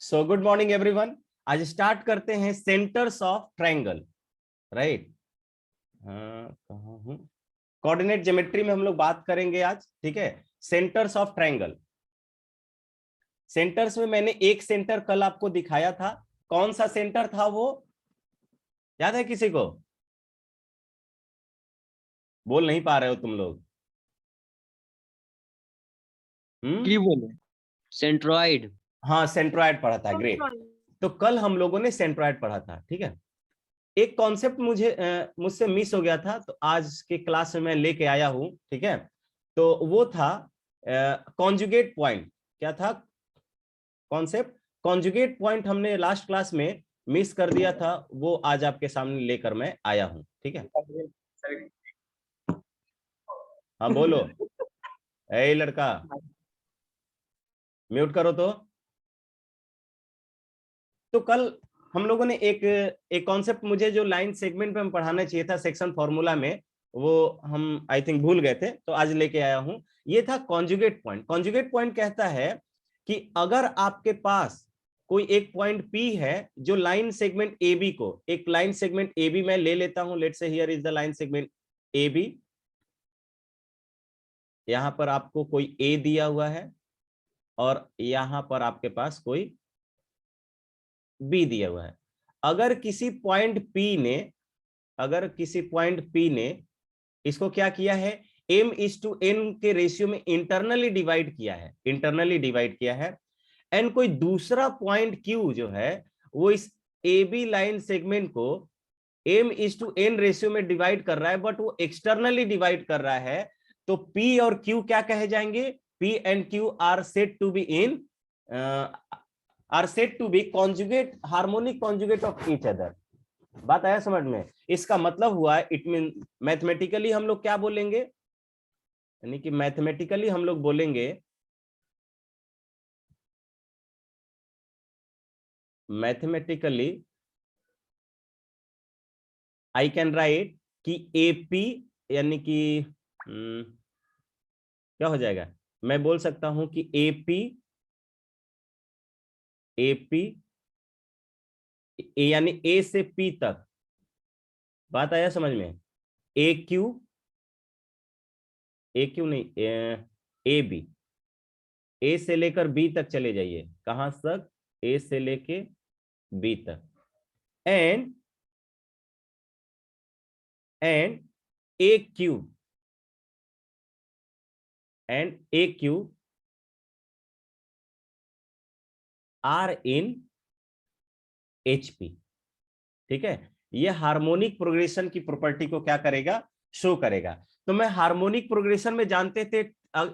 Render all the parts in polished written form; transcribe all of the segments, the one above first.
So good morning everyone. आज start करते हैं सेंटर्स ऑफ ट्रायंगल। राइट, कहाँ हूँ? कोऑर्डिनेट ज्योमेट्री में हम लोग बात करेंगे आज। ठीक है, सेंटर्स ऑफ ट्रायंगल। सेंटर्स में मैंने एक सेंटर कल आपको दिखाया था। कौन सा सेंटर था वो याद है किसी को? बोल नहीं पा रहे हो तुम लोग? की बोले सेंट्रॉइड। हाँ, सेंट्रॉइड पढ़ा था। ग्रेट। तो कल हम लोगों ने सेंट्रॉइड पढ़ा था। ठीक है, एक कॉन्सेप्ट मुझसे मिस हो गया था, तो आज के क्लास में मैं लेके आया हूं। ठीक है, तो वो था कॉन्जुगेट पॉइंट। क्या था कॉन्सेप्ट? कॉन्जुगेट पॉइंट हमने लास्ट क्लास में मिस कर दिया था, वो आज आपके सामने लेकर मैं आया हूं। ठीक है, हाँ बोलो। ए लड़का, म्यूट करो तो कल हम लोगों ने एक कॉन्सेप्ट, मुझे जो लाइन सेगमेंट में हम पढ़ाना चाहिए था सेक्शन फॉर्मूला में, वो हम आई थिंक भूल गए थे, तो आज लेके आया हूं। ये था कॉन्जुगेट पॉइंट। कॉन्जुगेट पॉइंट कहता है कि अगर आपके पास कोई एक पॉइंट P है जो लाइन सेगमेंट AB को, एक लाइन सेगमेंट AB मैं ले लेता हूं, let's say here is the line segment AB। यहां पर आपको कोई A दिया हुआ है और यहां पर आपके पास कोई B दिया हुआ है। अगर किसी पॉइंट P ने इसको क्या किया है, m/n के रेशियो में इंटरनली डिवाइड किया है, एंड कोई दूसरा पॉइंट Q जो है वो इस AB लाइन सेगमेंट को m/n रेशियो में डिवाइड कर रहा है, बट वो एक्सटर्नली डिवाइड कर रहा है, तो P और Q क्या कहे जाएंगे? P and Q are said to be conjugate, harmonic conjugate of each other. बात आया समझ में? इसका मतलब हुआ, इट मीन मैथमेटिकली हम लोग क्या बोलेंगे, यानी कि मैथमेटिकली हम लोग बोलेंगे, मैथमेटिकली आई कैन राइट कि एपी, यानी कि क्या हो जाएगा, मैं बोल सकता हूं कि एपी यानी ए से पी तक। बात आया समझ में? ए क्यू नहीं, ए बी, ए से लेकर बी तक चले जाइए। कहां तक? ए से लेके बी तक। And A Q are in HP। ठीक है, ये हार्मोनिक प्रोग्रेशन की प्रॉपर्टी को क्या करेगा, शो करेगा। तो मैं हार्मोनिक प्रोग्रेशन में जानते थे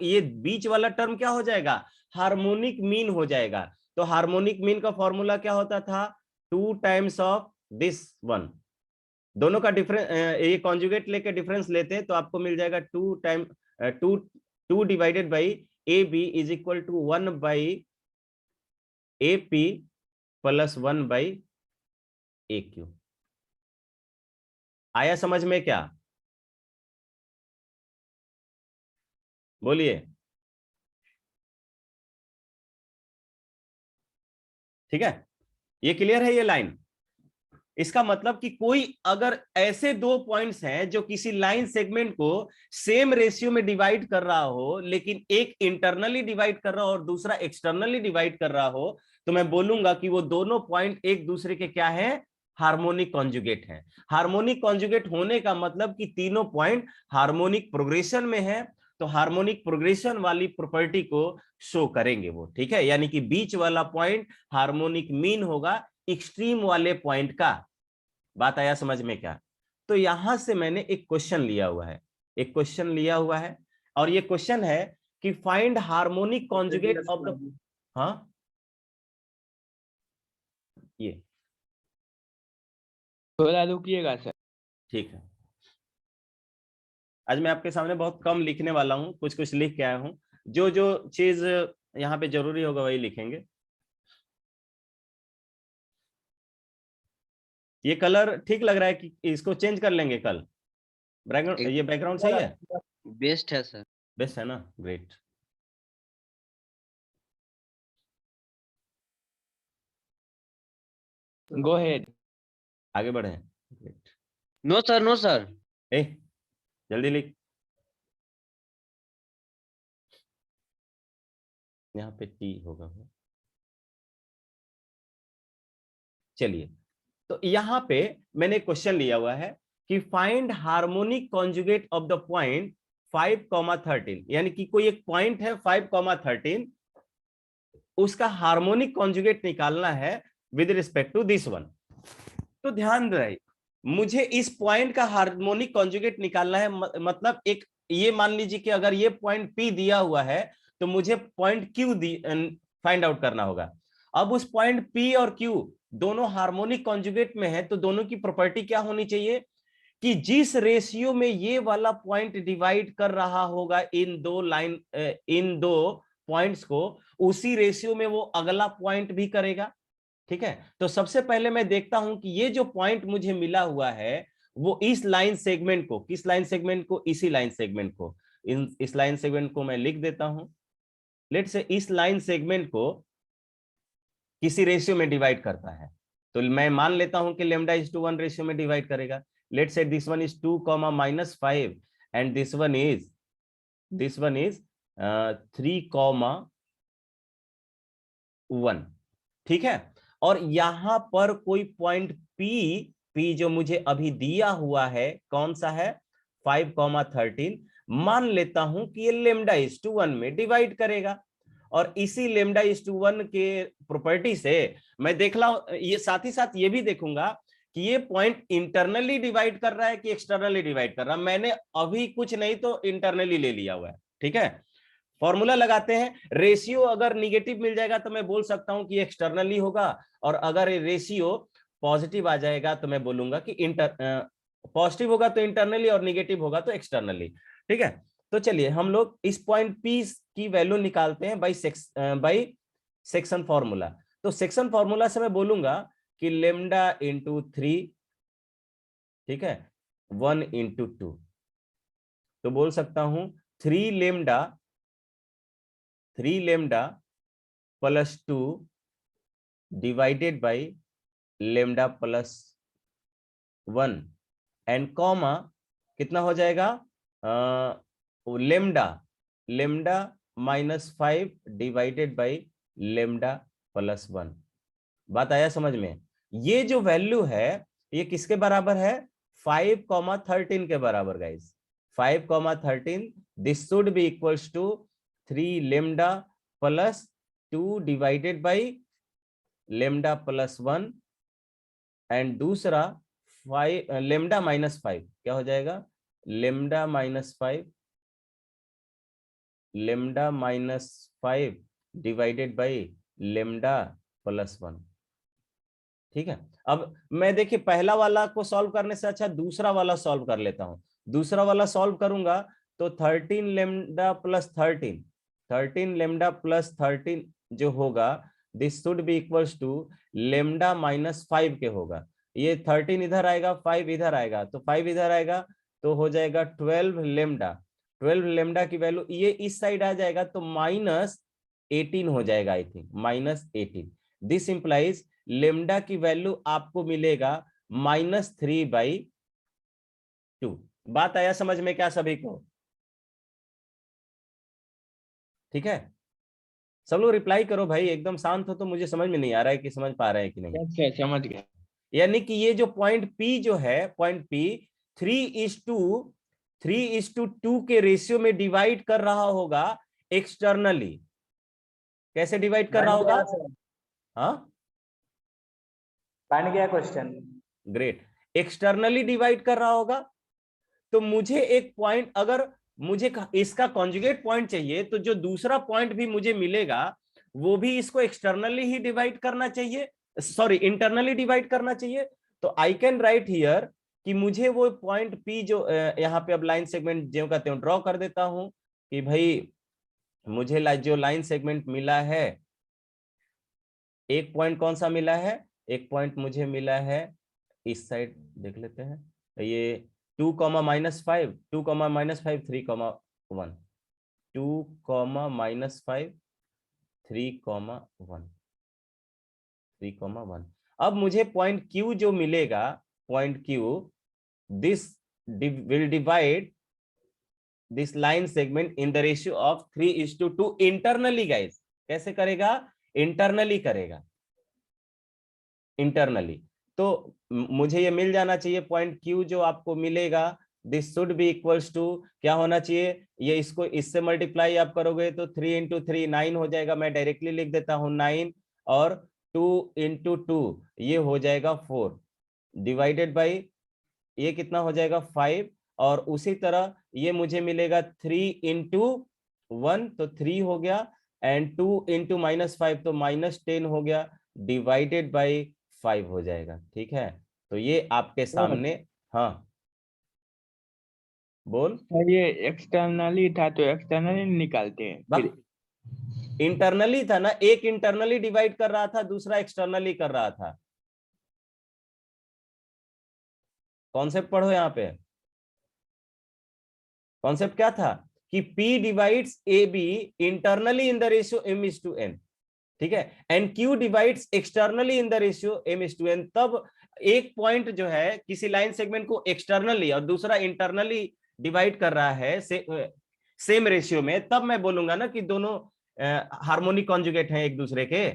ये बीच वाला टर्म क्या हो जाएगा, हार्मोनिक मीन हो जाएगा। तो हार्मोनिक मीन का फॉर्मूला क्या होता था, 2 टाइम्स ऑफ दिस वन। दोनों का डिफरेंस, ये कॉन्जुगेट लेके डिफरेंस लेते हैं तो आपको मिल जाएगा 2 divided by AB is equal to 1 by AP plus 1 by AQ। आया समझ में क्या? बोलिए। ठीक है, ये क्लियर है ये लाइन? इसका मतलब कि कोई अगर ऐसे दो पॉइंट्स हैं जो किसी लाइन सेगमेंट को सेम रेशियो में डिवाइड कर रहा हो, लेकिन एक इंटरनली डिवाइड कर रहा हो और दूसरा एक्सटर्नली डिवाइड कर रहा हो, तो मैं बोलूंगा कि वो दोनों पॉइंट एक दूसरे के क्या है, हार्मोनिक कॉन्जुगेट है। हार्मोनिक कॉन्जुगेट होने का मतलब कि तीनों पॉइंट हार्मोनिक प्रोग्रेशन में है, तो हार्मोनिक प्रोग्रेशन वाली प्रॉपर्टी को शो करेंगे वो। ठीक है, यानी कि बीच वाला पॉइंट हार्मोनिक मीन होगा एक्सट्रीम वाले पॉइंट का। बात आया समझ में क्या? तो यहां से मैंने एक क्वेश्चन लिया हुआ है, और ये क्वेश्चन है कि find harmonic conjugate of the, हाँ ये थोड़ा रुकिएगा सर। ठीक है। आज मैं आपके सामने बहुत कम लिखने वाला हूं, कुछ कुछ लिख के आया हूं। जो जो चीज यहाँ पे जरूरी होगा वही लिखेंगे। ये कलर ठीक लग रहा है कि इसको चेंज कर लेंगे कल? बैकग्राउंड, ये बैकग्राउंड सही है? बेस्ट है सर। बेस्ट है ना? ग्रेट। Go ahead. आगे बढ़े। No sir, no sir. ए जल्दी लिख, यहाँ पे टी होगा। चलिए, तो यहाँ पे मैंने क्वेश्चन लिया हुआ है कि find harmonic conjugate of the point 5,13, यानी कि कोई एक पॉइंट है 5,13, उसका हार्मोनिक कॉन्जुगेट निकालना है with respect to this one. तो ध्यान रहे, मुझे इस पॉइंट का हार्मोनिक कॉन्जुगेट निकालना है, मतलब एक ये मान लीजिए कि अगर ये पॉइंट P दिया हुआ है तो मुझे पॉइंट Q फाइंड आउट करना होगा। अब उस पॉइंट P और Q दोनों हार्मोनिक कॉन्जुगेट में है, तो दोनों की प्रॉपर्टी क्या होनी चाहिए कि जिस रेशियो में ये वाला पॉइंट डिवाइड कर रहा होगा इन दो पॉइंट्स को, उसी रेशियो में वो अगला पॉइंट भी करेगा। ठीक है, तो सबसे पहले मैं देखता हूं कि ये जो पॉइंट मुझे मिला हुआ है वो इस लाइन सेगमेंट को, किस लाइन सेगमेंट को, इसी लाइन सेगमेंट को, इस लाइन सेगमेंट को मैं लिख देता हूं। लेट से इस लाइन सेगमेंट को किसी रेशियो में डिवाइड करता है, तो मैं मान लेता हूं कि λ:1 रेशियो में डिवाइड करेगा। लेट से this one is 2, -5 and this one is 3,1। ठीक है, और यहां पर कोई पॉइंट P जो मुझे अभी दिया हुआ है, कौन सा है, 5,13, मान लेता हूं कि ये λ:1 में डिवाइड करेगा। और इसी λ:1 के प्रॉपर्टी से मैं देख ला, ये साथ ही साथ ये भी देखूंगा कि ये पॉइंट इंटरनली डिवाइड कर रहा है कि एक्सटर्नली डिवाइड कर रहा है। मैंने अभी कुछ नहीं तो इंटरनली ले लिया हुआ है। ठीक है, फॉर्मूला लगाते हैं, रेशियो अगर निगेटिव मिल जाएगा तो मैं बोल सकता हूं कि एक्सटर्नली होगा, और अगर रेशियो पॉजिटिव आ जाएगा तो मैं बोलूंगा कि पॉजिटिव होगा तो इंटरनली और निगेटिव होगा तो एक्सटर्नली। ठीक है, तो चलिए हम लोग इस पॉइंट P की वैल्यू निकालते हैं बाई सेक्शन फॉर्मूला। तो सेक्शन फॉर्मूला से मैं बोलूंगा कि λ×3, ठीक है, 1×2, तो बोल सकता हूं 3λ plus 2 divided by λ+1 and comma कितना हो जाएगा, λ-5 डिवाइडेड बाई λ+1। बात आया समझ में? ये जो वैल्यू है ये किसके बराबर है, 5,13 के बराबर guys. 5,13, this should be equals to 3λ+2 divided by λ+1 and दूसरा λ-5 क्या हो जाएगा, λ-5 डिवाइडेड बाई λ+1। ठीक है, अब मैं देखिए पहला वाला को सॉल्व करने से अच्छा दूसरा वाला सॉल्व कर लेता हूं। दूसरा वाला सॉल्व करूंगा तो 13λ+13 जो होगा, this should be equals to λ-5 के होगा। ये 13 इधर आएगा, 5 इधर आएगा, तो 5 इधर आएगा तो हो जाएगा 12λ की वैल्यू ये इस साइड आ जाएगा तो -18 हो जाएगा, I think -18। This implies lambda की वैल्यू आपको मिलेगा -3/2। बात आया समझ में क्या सभी को? ठीक है, सब लोग रिप्लाई करो भाई, एकदम शांत हो तो मुझे समझ में नहीं आ रहा है कि समझ पा रहे हैं कि नहीं। अच्छा समझ गया। यानी कि ये जो पॉइंट P जो है, पॉइंट P 3:2 के रेशियो में डिवाइड कर रहा होगा एक्सटर्नली। कैसे डिवाइड कर रहा होगा? हाँ, बन गया क्वेश्चन। ग्रेट, एक्सटर्नली डिवाइड कर रहा होगा। तो मुझे एक पॉइंट, अगर मुझे इसका कॉन्जुगेट पॉइंट चाहिए तो जो दूसरा पॉइंट भी मुझे मिलेगा वो भी इसको एक्सटर्नली ही डिवाइड करना चाहिए, सॉरी इंटरनली डिवाइड करना चाहिए। तो आई कैन राइट हियर कि मुझे वो पॉइंट P जो यहाँ पे अब लाइन सेगमेंट जो कहते हैं ड्रॉ कर देता हूं कि भाई मुझे जो लाइन सेगमेंट मिला है, एक पॉइंट कौन सा मिला है, एक पॉइंट मुझे मिला है इस साइड, देख लेते हैं, ये 2, -5, 2, -5, 3,1, 2, -5, 3,1, 3,1। अब मुझे पॉइंट Q जो मिलेगा, point Q, this will divide this line segment in the ratio of 3:2 internally guys. कैसे करेगा? इंटरनली करेगा, इंटरनली। तो मुझे ये मिल जाना चाहिए पॉइंट Q जो आपको मिलेगा, this should be equals to क्या होना चाहिए, ये इसको इससे मल्टीप्लाई आप करोगे तो 3 × 3 9 हो जाएगा। मैं डायरेक्टली लिख देता हूं 9, और 2 × 2 ये हो जाएगा 4, डिवाइडेड बाई ये कितना हो जाएगा 5, और उसी तरह ये मुझे मिलेगा 3 × 1 तो 3 हो गया, एंड 2 × -5 तो -10 हो गया, डिवाइडेड बाई 5 हो जाएगा। ठीक है, तो ये आपके सामने। हाँ बोल। ये एक्सटर्नली था तो एक्सटर्नली निकालते हैं फिर। इंटरनली था ना, एक इंटरनली डिवाइड कर रहा था, दूसरा एक्सटर्नली कर रहा था। कॉन्सेप्ट पढ़ो यहाँ पे। कॉन्सेप्ट क्या था कि P divides AB internally in the ratio M/N, ठीक है, and Q divides externally in the ratio M/N। तब एक पॉइंट जो है किसी लाइन सेगमेंट को एक्सटर्नली और दूसरा इंटरनली डिवाइड कर रहा है सेम रेशियो में, तब मैं बोलूंगा ना कि दोनों हार्मोनिक कॉन्जुगेट हैं एक दूसरे के।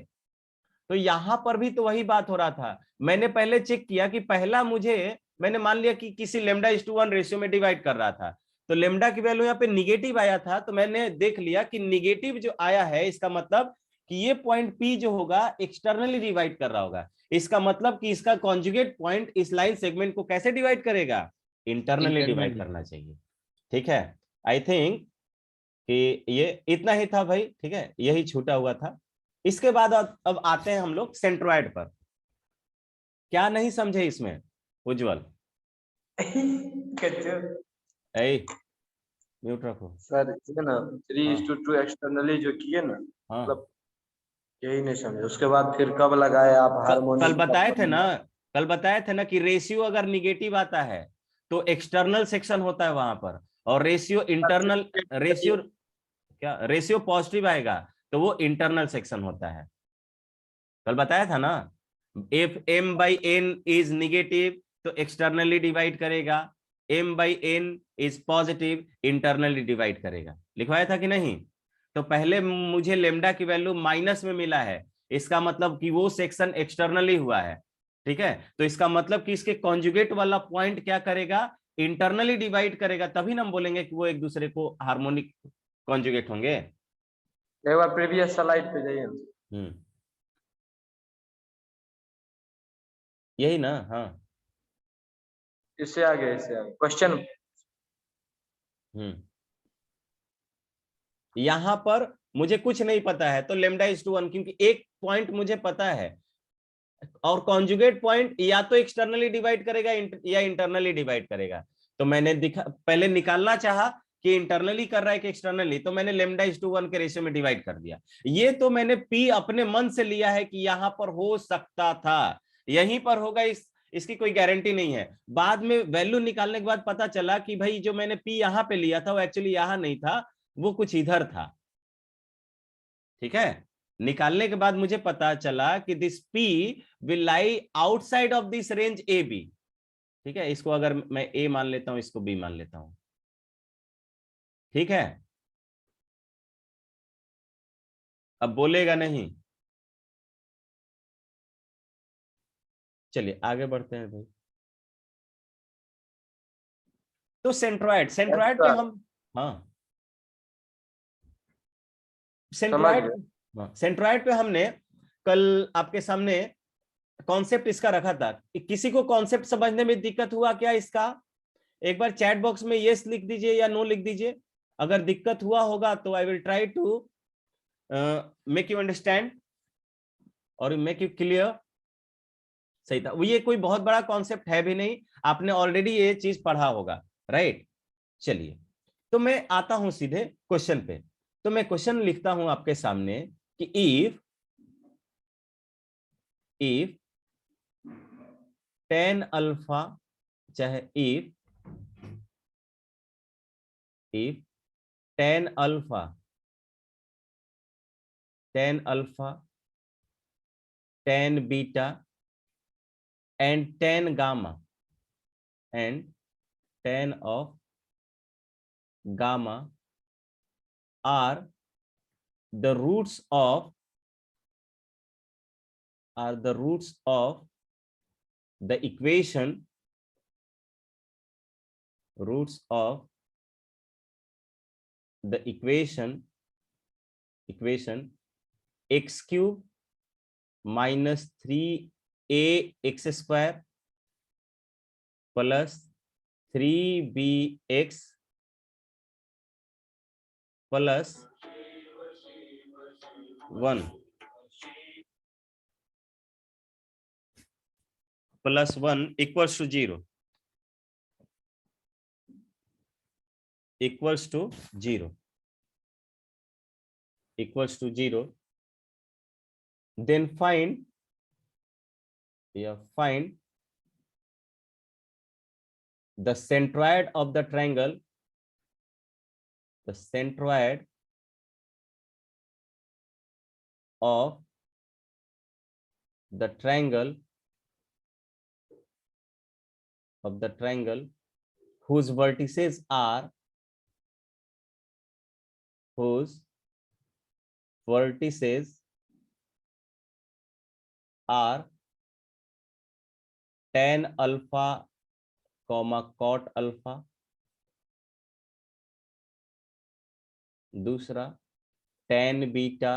तो यहां पर भी तो वही बात हो रहा था। मैंने पहले चेक किया कि पहला मैंने मान लिया कि किसी λ:1 रेशियो में डिवाइड कर रहा था, तो लेमडा की वैल्यू यहाँ पे निगेटिव आया था, तो मैंने देख लिया कि निगेटिव जो आया है इसका मतलब कि ये पॉइंट P जो होगा एक्सटर्नली डिवाइड कर रहा होगा। इसका मतलब कि इसका कॉन्जुगेट पॉइंट इस लाइन सेगमेंट को कैसे डिवाइड करेगा? इंटरनली डिवाइड करना चाहिए। ठीक है, आई थिंक कि ये इतना ही था भाई। ठीक है, यही छूटा हुआ था। इसके बाद अब आते हैं हम लोग सेंट्रोइड पर। क्या नहीं समझे इसमें उज्जवल? म्यूट रखो सर। ये ना 3:2 एक्सटर्नली जो किए ना, हाँ, मतलब यही नहीं समझे। उसके बाद फिर कब लगाए आप कल हार्मोनिक? बताए थे ना, कल बताए थे ना कि रेशियो अगर निगेटिव आता है तो एक्सटर्नल सेक्शन होता है वहां पर, और रेशियो इंटरनल रेशियो क्या रेशियो पॉजिटिव आएगा तो वो इंटरनल सेक्शन होता है। कल बताया था ना, इफ m/n इज निगेटिव तो एक्सटर्नली डिवाइड करेगा, m/n is positive internally divide करेगा। लिखवाया था कि नहीं? तो पहले मुझे लेमडा की वैल्यू माइनस में मिला है, इसका मतलब कि वो सेक्शन एक्सटर्नली हुआ है। ठीक है, तो इसका मतलब कि इसके कॉन्जुगेट वाला पॉइंट क्या करेगा? इंटरनली डिवाइड करेगा, तभी ना हम बोलेंगे कि वो एक दूसरे को हार्मोनिक कॉन्जुगेट होंगे। एक बार प्रीवियस स्लाइड पे जाइए। यही ना? हाँ, इससे आगे क्वेश्चन। यहां पर मुझे कुछ नहीं पता है तो λ:1, क्योंकि एक पॉइंट मुझे पता है, और कॉन्जुगेट पॉइंट या तो एक्सटर्नली डिवाइड करेगा या इंटरनली डिवाइड करेगा। तो मैंने पहले निकालना चाहा कि इंटरनली कर रहा है कि एक्सटर्नली, तो मैंने λ:1 के रेशियो में डिवाइड कर दिया। ये तो मैंने P अपने मन से लिया है कि यहां पर हो सकता था, यहीं पर होगा, इसकी कोई गारंटी नहीं है। बाद में वैल्यू निकालने के बाद पता चला कि भाई जो मैंने P यहां पे लिया था वो एक्चुअली यहां नहीं था, वो कुछ इधर था। ठीक है, निकालने के बाद मुझे पता चला कि this P will lie outside of this range A B. ठीक है, इसको अगर मैं ए मान लेता हूं, इसको बी मान लेता हूं। ठीक है, अब बोलेगा नहीं। चलिए आगे बढ़ते हैं भाई। तो सेंट्रोइड, सेंट्रोइड पे हम, हाँ सेंट्रोइड, हाँ सेंट्रोइड पे हमने कल आपके सामने कॉन्सेप्ट इसका रखा था। किसी को कॉन्सेप्ट समझने में दिक्कत हुआ क्या इसका? एक बार चैट बॉक्स में यस लिख दीजिए या नो लिख दीजिए। अगर दिक्कत हुआ होगा तो I will try to make you understand और मेक यू क्लियर। सही था, ये कोई बहुत बड़ा कॉन्सेप्ट है भी नहीं, आपने ऑलरेडी ये चीज पढ़ा होगा, राइट। चलिए, तो मैं आता हूं सीधे क्वेश्चन पे। तो मैं क्वेश्चन लिखता हूं आपके सामने कि इफ tan अल्फा, चाहे if tan alpha tan beta and tan gamma and tan of gamma are the roots of the equation x cube minus 3ax square plus 3bx plus 1 plus 1 equals to 0 equals to 0 equals to 0, then find the centroid of the triangle, the centroid of the triangle whose vertices are tan alpha comma cot alpha, दूसरा tan beta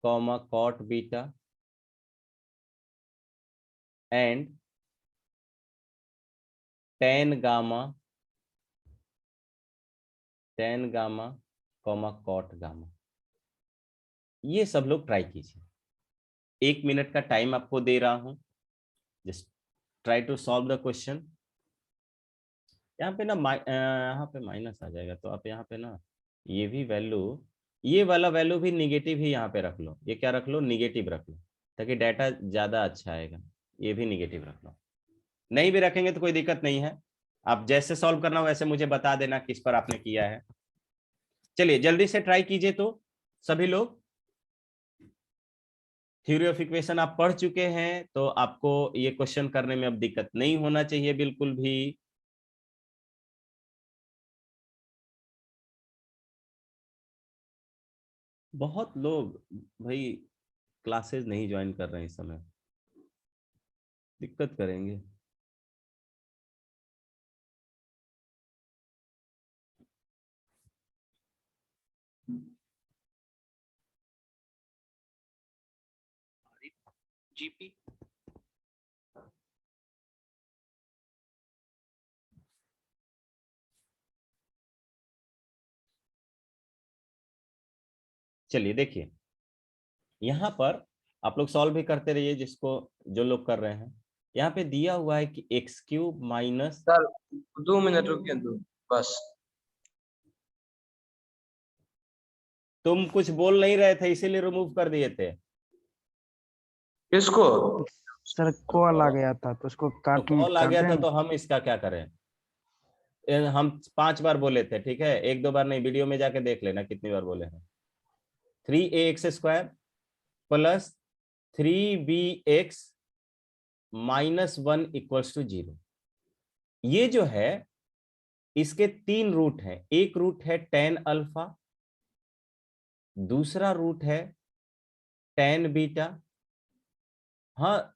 comma cot beta and tan gamma comma cot gamma। ये सब लोग try कीजिए, 1 minute का time आपको दे रहा हूं, just try to solve the question. यहाँ पे ना यहाँ पे माइनस आ जाएगा, तो आप यहाँ पे ना ये भी वैल्यू, ये वाला वैल्यू भी निगेटिव ही यहाँ पे रख लो। ये क्या रख लो? निगेटिव रख लो, ताकि डाटा ज्यादा अच्छा आएगा। ये भी निगेटिव रख लो, नहीं भी रखेंगे तो कोई दिक्कत नहीं है। आप जैसे सॉल्व करना वैसे मुझे बता देना किस पर आपने किया है। चलिए जल्दी से ट्राई कीजिए। तो सभी लोग थ्योरी ऑफ इक्वेशन आप पढ़ चुके हैं, तो आपको ये क्वेश्चन करने में अब दिक्कत नहीं होना चाहिए बिल्कुल भी। बहुत लोग भाई क्लासेस नहीं ज्वाइन कर रहे हैं इस समय, दिक्कत करेंगे। जीपी चलिए देखिए, यहाँ पर आप लोग सॉल्व भी करते रहिए, जो लोग कर रहे हैं। यहाँ पे दिया हुआ है कि x cube minus, sir 2 minute रुकिए, बस। तुम कुछ बोल नहीं रहे थे इसीलिए रिमूव कर दिए थे। किसको? सर कॉल आ गया था तो उसको काट कॉल आ गया था दें। तो हम इसका क्या करें? हम 5 बार बोले थे, ठीक है? 1-2 बार नहीं, वीडियो में जाके देख लेना कितनी बार बोले हैं। 3ax square plus 3bx minus 1 equals to 0। ये जो है इसके 3 रूट हैं। एक रूट है tan अल्फा, दूसरा रूट है tan बीटा। हाँ,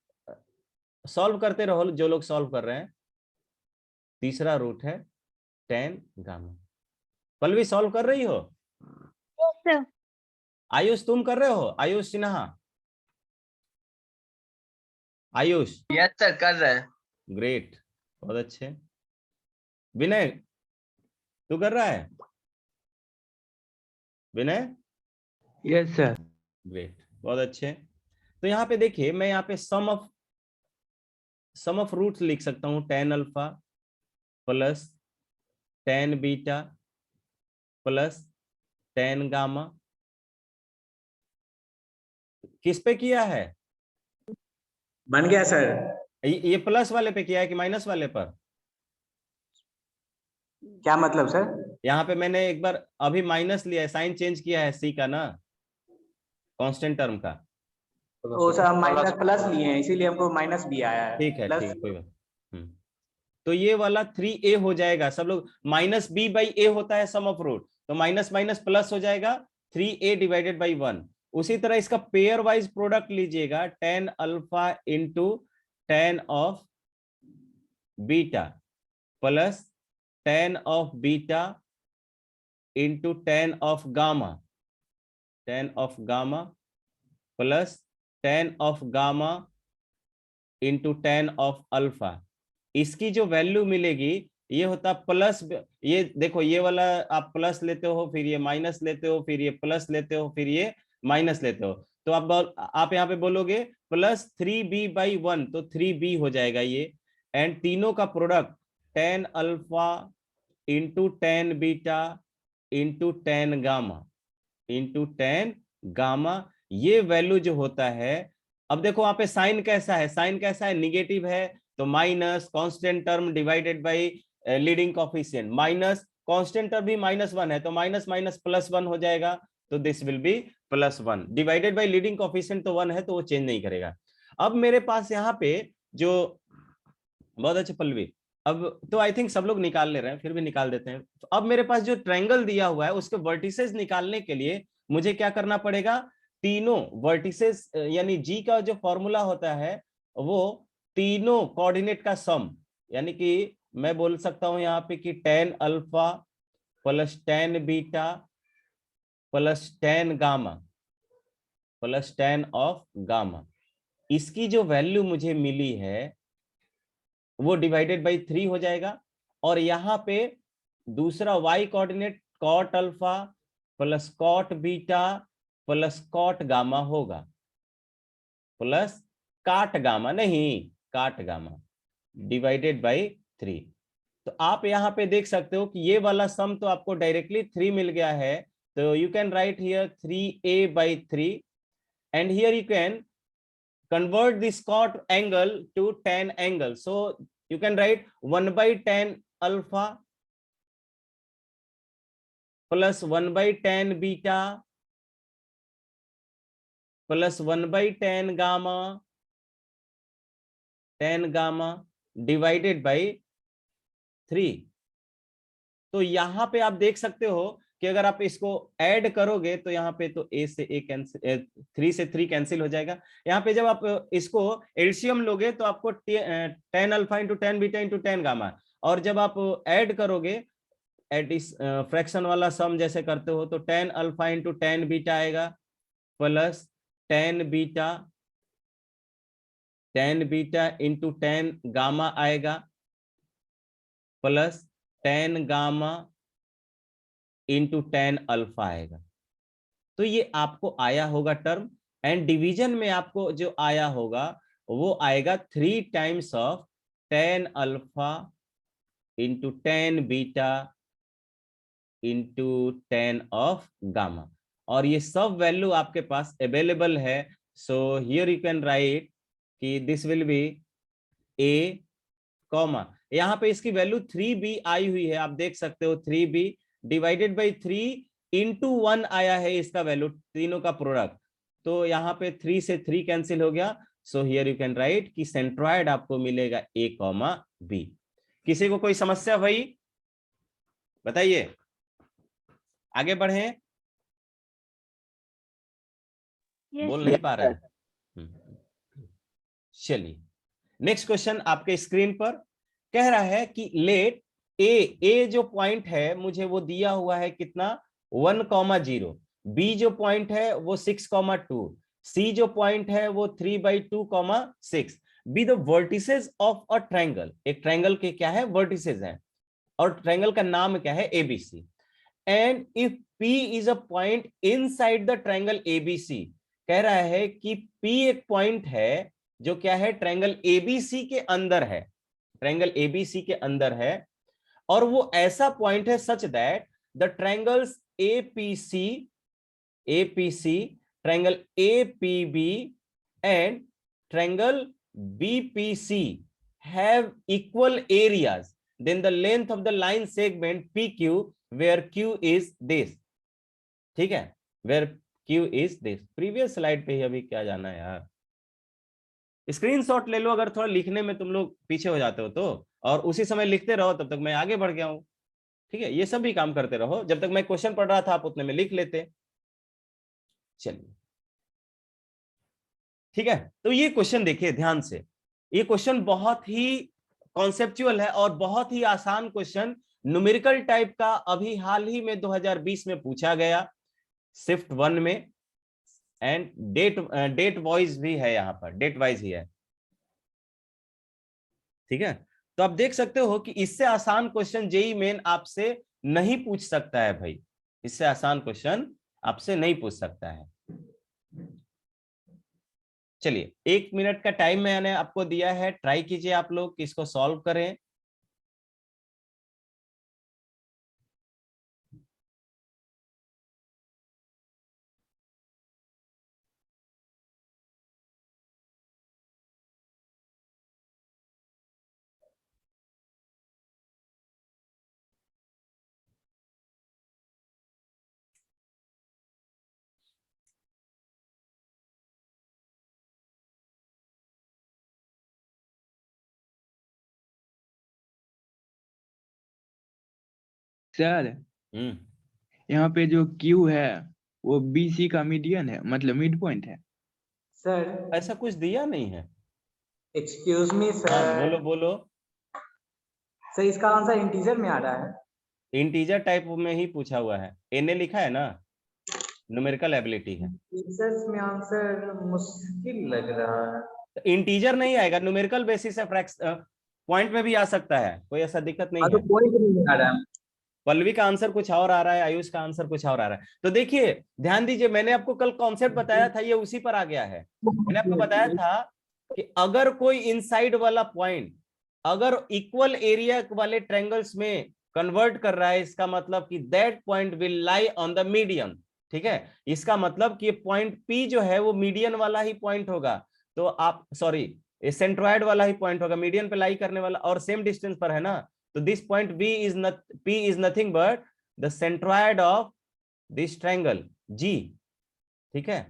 सॉल्व करते रहो जो लोग सॉल्व कर रहे हैं। तीसरा रूट है tan गामा। पल्लवी सॉल्व कर रही हो? आयुष तुम कर रहे हो? आयुष सिन्हा, आयुष? यस सर कर रहे हैं। ग्रेट, बहुत अच्छे। विनय तू कर रहा है? विनय? Yes sir. ग्रेट, बहुत अच्छे। तो यहाँ पे देखिए, मैं यहाँ पे सम ऑफ रूट्स लिख सकता हूँ। tan alpha plus tan beta plus tan gamma. किस पे किया है? बन गया सर। ये प्लस वाले पे किया है कि माइनस वाले पर? क्या मतलब सर? यहाँ पे मैंने एक बार अभी माइनस लिया है, साइन चेंज किया है सी का ना, कांस्टेंट टर्म का। वो सर हम माइनस प्लस लिए हैं इसीलिए हमको माइनस भी आया है। ठीक है, प्लस ठीक है, कोई बात। तो ये वाला 3a हो जाएगा, सब लोग माइनस बी बाई ए होता है सम ऑफ रूट, तो माइनस माइनस प्लस हो जाएगा 3a डिवाइडेड बाई 1। उसी तरह इसका पेयर वाइज प्रोडक्ट लीजिएगा, tan alpha into tan of beta plus tan of beta into tan of gamma, tan of gamma plus tan of gamma into tan of alpha. इसकी जो value मिलेगी ये होता plus, ये देखो ये वाला आप प्लस लेते हो, फिर ये माइनस लेते हो, फिर ये प्लस लेते हो, फिर ये माइनस लेते हो, तो आप यहाँ पे बोलोगे प्लस 3b/1, तो 3b हो जाएगा ये। एंड तीनों का product tan alpha into tan beta into tan gamma into tan gamma, ये वैल्यू जो होता है, अब देखो वहां पे साइन कैसा है, साइन कैसा है, निगेटिव है, तो minus constant term divided by leading coefficient, minus constant term भी -1 है, तो माइनस माइनस +1 हो जाएगा, तो this will B +1 divided by leading coefficient, तो 1 है तो वो चेंज नहीं करेगा। अब मेरे पास यहाँ पे जो बहुत अच्छे पल्लवी, अब तो आई थिंक सब लोग निकाल ले रहे हैं, फिर भी निकाल देते हैं। तो अब मेरे पास जो ट्रायंगल दिया हुआ है उसके वर्टिसेस निकालने के लिए मुझे क्या करना पड़ेगा, तीनों वर्टिसेस यानी जी का जो फॉर्मूला होता है वो तीनों कोऑर्डिनेट का सम, यानी कि मैं बोल सकता हूं यहाँ पे कि tan alpha plus tan beta plus tan gamma plus tan of gamma, इसकी जो वैल्यू मुझे मिली है वो डिवाइडेड बाई 3 हो जाएगा। और यहाँ पे दूसरा y coordinate cot alpha plus cot beta plus cot gamma होगा, प्लस काट गामा नहीं, काट गामा डिवाइडेड बाई 3। तो आप यहाँ पे देख सकते हो कि ये वाला सम तो आपको डायरेक्टली 3 मिल गया है, तो you can right here 3a/3 and here you can convert this cot angle to tan angle, so you can write 1/tan alpha plus 1/tan beta plus 1/tan gamma, tan gamma divided by 3। तो यहां पे आप देख सकते हो कि अगर आप इसको ऐड करोगे तो यहाँ पे तो a से a कैंसिल, 3 से 3 कैंसिल हो जाएगा। यहाँ पे जब आप इसको एलसीएम लोगे तो आपको tan alpha into tan beta into tan gamma, और जब आप ऐड करोगे फ्रैक्शन वाला सम जैसे करते हो तो tan alpha into tan beta आएगा plus tan beta into tan gamma आएगा plus tan gamma into tan alpha आएगा। तो ये आपको आया होगा टर्म, एंड डिवीजन में आपको जो आया होगा वो आएगा 3 times of tan alpha into tan beta into tan of gamma, और ये सब वैल्यू आपके पास अवेलेबल है। So here you can write कि this will be a comma, यहाँ पे इसकी वैल्यू 3b आई हुई है, आप देख सकते हो 3b डिवाइडेड बाई 3 इंटू 1 आया है इसका वैल्यू, तीनों का प्रोडक्ट, तो यहाँ पे 3 से 3 कैंसिल हो गया। सो हियर यू कैन राइट कि सेंट्रॉइड आपको मिलेगा a कॉमा b। किसी को कोई समस्या भाई बताइए, आगे बढ़े, बोल नहीं पा रहे हैं। चलिए नेक्स्ट क्वेश्चन आपके स्क्रीन पर कह रहा है कि लेट ए जो पॉइंट है मुझे वो दिया हुआ है कितना 1,0, बी जो पॉइंट है वो 6,2, सी जो पॉइंट है वो 3/2,6 be the vertices of a triangle, एक ट्रायंगल के क्या है वर्टिसेस हैं, और ट्रायंगल का नाम क्या है ABC, and if P is a point inside the triangle ABC, कह रहा है कि पी एक पॉइंट है जो क्या है ट्रायंगल एबीसी के अंदर है, ट्रायंगल एबीसी के अंदर है, और वो ऐसा पॉइंट है such that the triangles APC triangle APB and triangle BPC have equal areas, then the length of the line segment PQ where Q is this, ठीक है, where Q is this. Previous slide पे ही अभी क्या जाना है यार, screenshot ले लो अगर थोड़ा लिखने में तुम लोग पीछे हो जाते हो तो, और उसी समय लिखते रहो, तब तक मैं आगे बढ़ गया हूं। ठीक है, ये सब भी काम करते रहो, जब तक मैं क्वेश्चन पढ़ रहा था आप उतने में लिख लेते। चलिए ठीक है, तो ये क्वेश्चन देखिए ध्यान से, ये क्वेश्चन बहुत ही कॉन्सेप्चुअल है और बहुत ही आसान क्वेश्चन, न्यूमेरिकल टाइप का, अभी हाल ही में 2020 में पूछा गया शिफ्ट 1 में, एंड डेट वाइज भी है, यहाँ पर डेट वाइज ही है। ठीक है, तो आप देख सकते हो कि इससे आसान क्वेश्चन जेईई मेन आपसे नहीं पूछ सकता है भाई, इससे आसान क्वेश्चन आपसे नहीं पूछ सकता है। चलिए 1 मिनट का टाइम मैंने आपको दिया है, ट्राई कीजिए आप लोग कि इसको सॉल्व करें। सर हम्म, यहाँ पे जो क्यू है वो BC का मीडियन है, मतलब मिड पॉइंट है। सर ऐसा कुछ दिया नहीं है। एक्सक्यूज मी हाँ सर, बोलो बोलो। सर इसका आंसर इंटीजर में आ रहा है। इंटीजर टाइप में ही पूछा हुआ है, एनए लिखा है ना, न्यूमेरिकल एबिलिटी है। इंटीजर्स में आंसर मुश्किल लग रहा है। इंटीजर नहीं आएगा, न्यूमेरिकल बेसिस है, पॉइंट में भी आ सकता है, कोई ऐसा दिक्कत नहीं हाँ तो है। कोई भी नहीं आ रहा है। पल्लवी का आंसर कुछ और आ रहा है, आयुष का आंसर कुछ और आ रहा है। तो देखिए ध्यान दीजिए, मैंने आपको कल कॉन्सेप्ट बताया था, ये उसी पर आ गया है। मैंने आपको बताया था कि अगर कोई इनसाइड वाला पॉइंट अगर इक्वल एरिया वाले ट्रायंगल्स में कन्वर्ट कर रहा है, इसका मतलब कि that point will lie on the median. ठीक है, इसका मतलब कि पॉइंट पी जो है वो मीडियन वाला ही पॉइंट होगा, तो आप सॉरी सेंट्रॉइड वाला ही पॉइंट होगा, मीडियन पे लाई करने वाला, और सेम डिस्टेंस पर है ना, तो this point P is nothing but the centroid of this triangle G। ठीक है,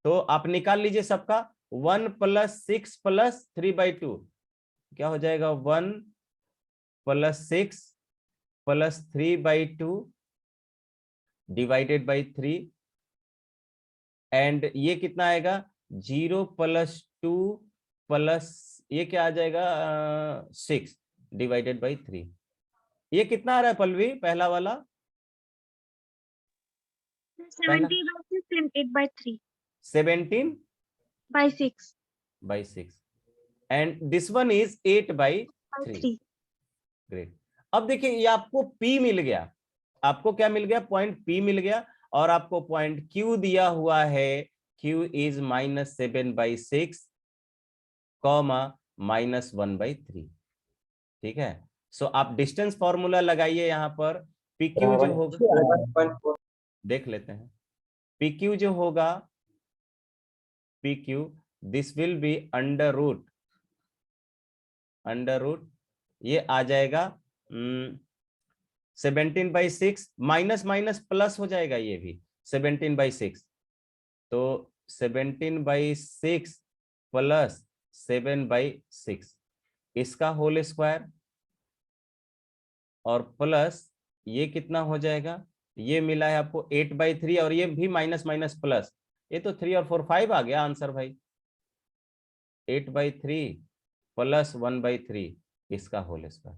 तो आप निकाल लीजिए सबका, 1 + 6 + 3/2 क्या हो जाएगा, 1 + 6 + 3/2 डिवाइडेड बाई 3, एंड ये कितना आएगा, 0 + 2 प्लस ये क्या आ जाएगा, 6 डिवाइडेड बाई 3। ये कितना आ रहा है पल्लवी, पहला वाला? 70/6 and 8/3 17 by 6 by 6 and this one is 8 by by 3। 3. Great. अब देखिए ये आपको P मिल गया, आपको क्या मिल गया, पॉइंट P मिल गया, और आपको पॉइंट Q दिया हुआ है, Q is -7/6 कॉमा -1/3। ठीक है, सो आप डिस्टेंस फॉर्मूला लगाइए यहाँ पर, PQ जो होगा देख लेते हैं, PQ जो होगा, PQ this will be under root ये आ जाएगा 17/6 माइनस माइनस प्लस हो जाएगा, ये भी 17/6, तो 17/6 प्लस 7/6 इसका होल स्क्वायर, और प्लस ये कितना हो जाएगा, ये मिला है आपको 8/3, और ये भी माइनस माइनस प्लस, ये तो 3 और 4 5 आ गया आंसर भाई, 8/3 प्लस 1/3 इसका होल स्क्वायर।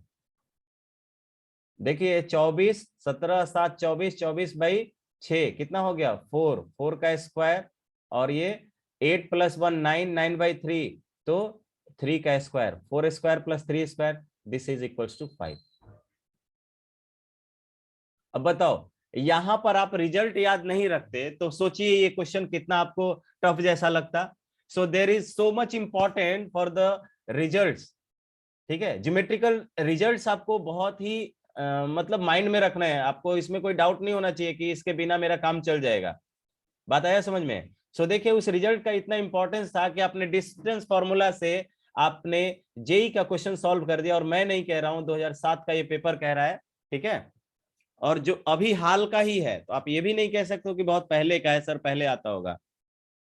देखिए 24 17 7 24 24/6 कितना हो गया, 4 का स्क्वायर, और ये 8 + 1 9 9/3, तो 3 का square, 4 square plus 3 square, this is equals to 5। अब बताओ, यहां पर आप रिजल्ट याद नहीं रखते तो सोचिए ये क्वेश्चन कितना आपको टफ जैसा लगता। So there is so much important for the results. ठीक है, ज्योमेट्रिकल रिजल्ट्स आपको बहुत ही मतलब माइंड में रखना है, आपको इसमें कोई डाउट नहीं होना चाहिए कि इसके बिना मेरा काम चल जाएगा। बात आया समझ में? सो देखिए उस रिजल्ट का इतना इंपॉर्टेंस था कि आपने डिस्टेंस फॉर्मूला से आपने जेई का क्वेश्चन सॉल्व कर दिया, और मैं नहीं कह रहा हूं, 2007 का ये पेपर कह रहा है। ठीक है, और जो अभी हाल का ही है, तो आप ये भी नहीं कह सकते हो कि बहुत पहले का है, सर पहले आता होगा।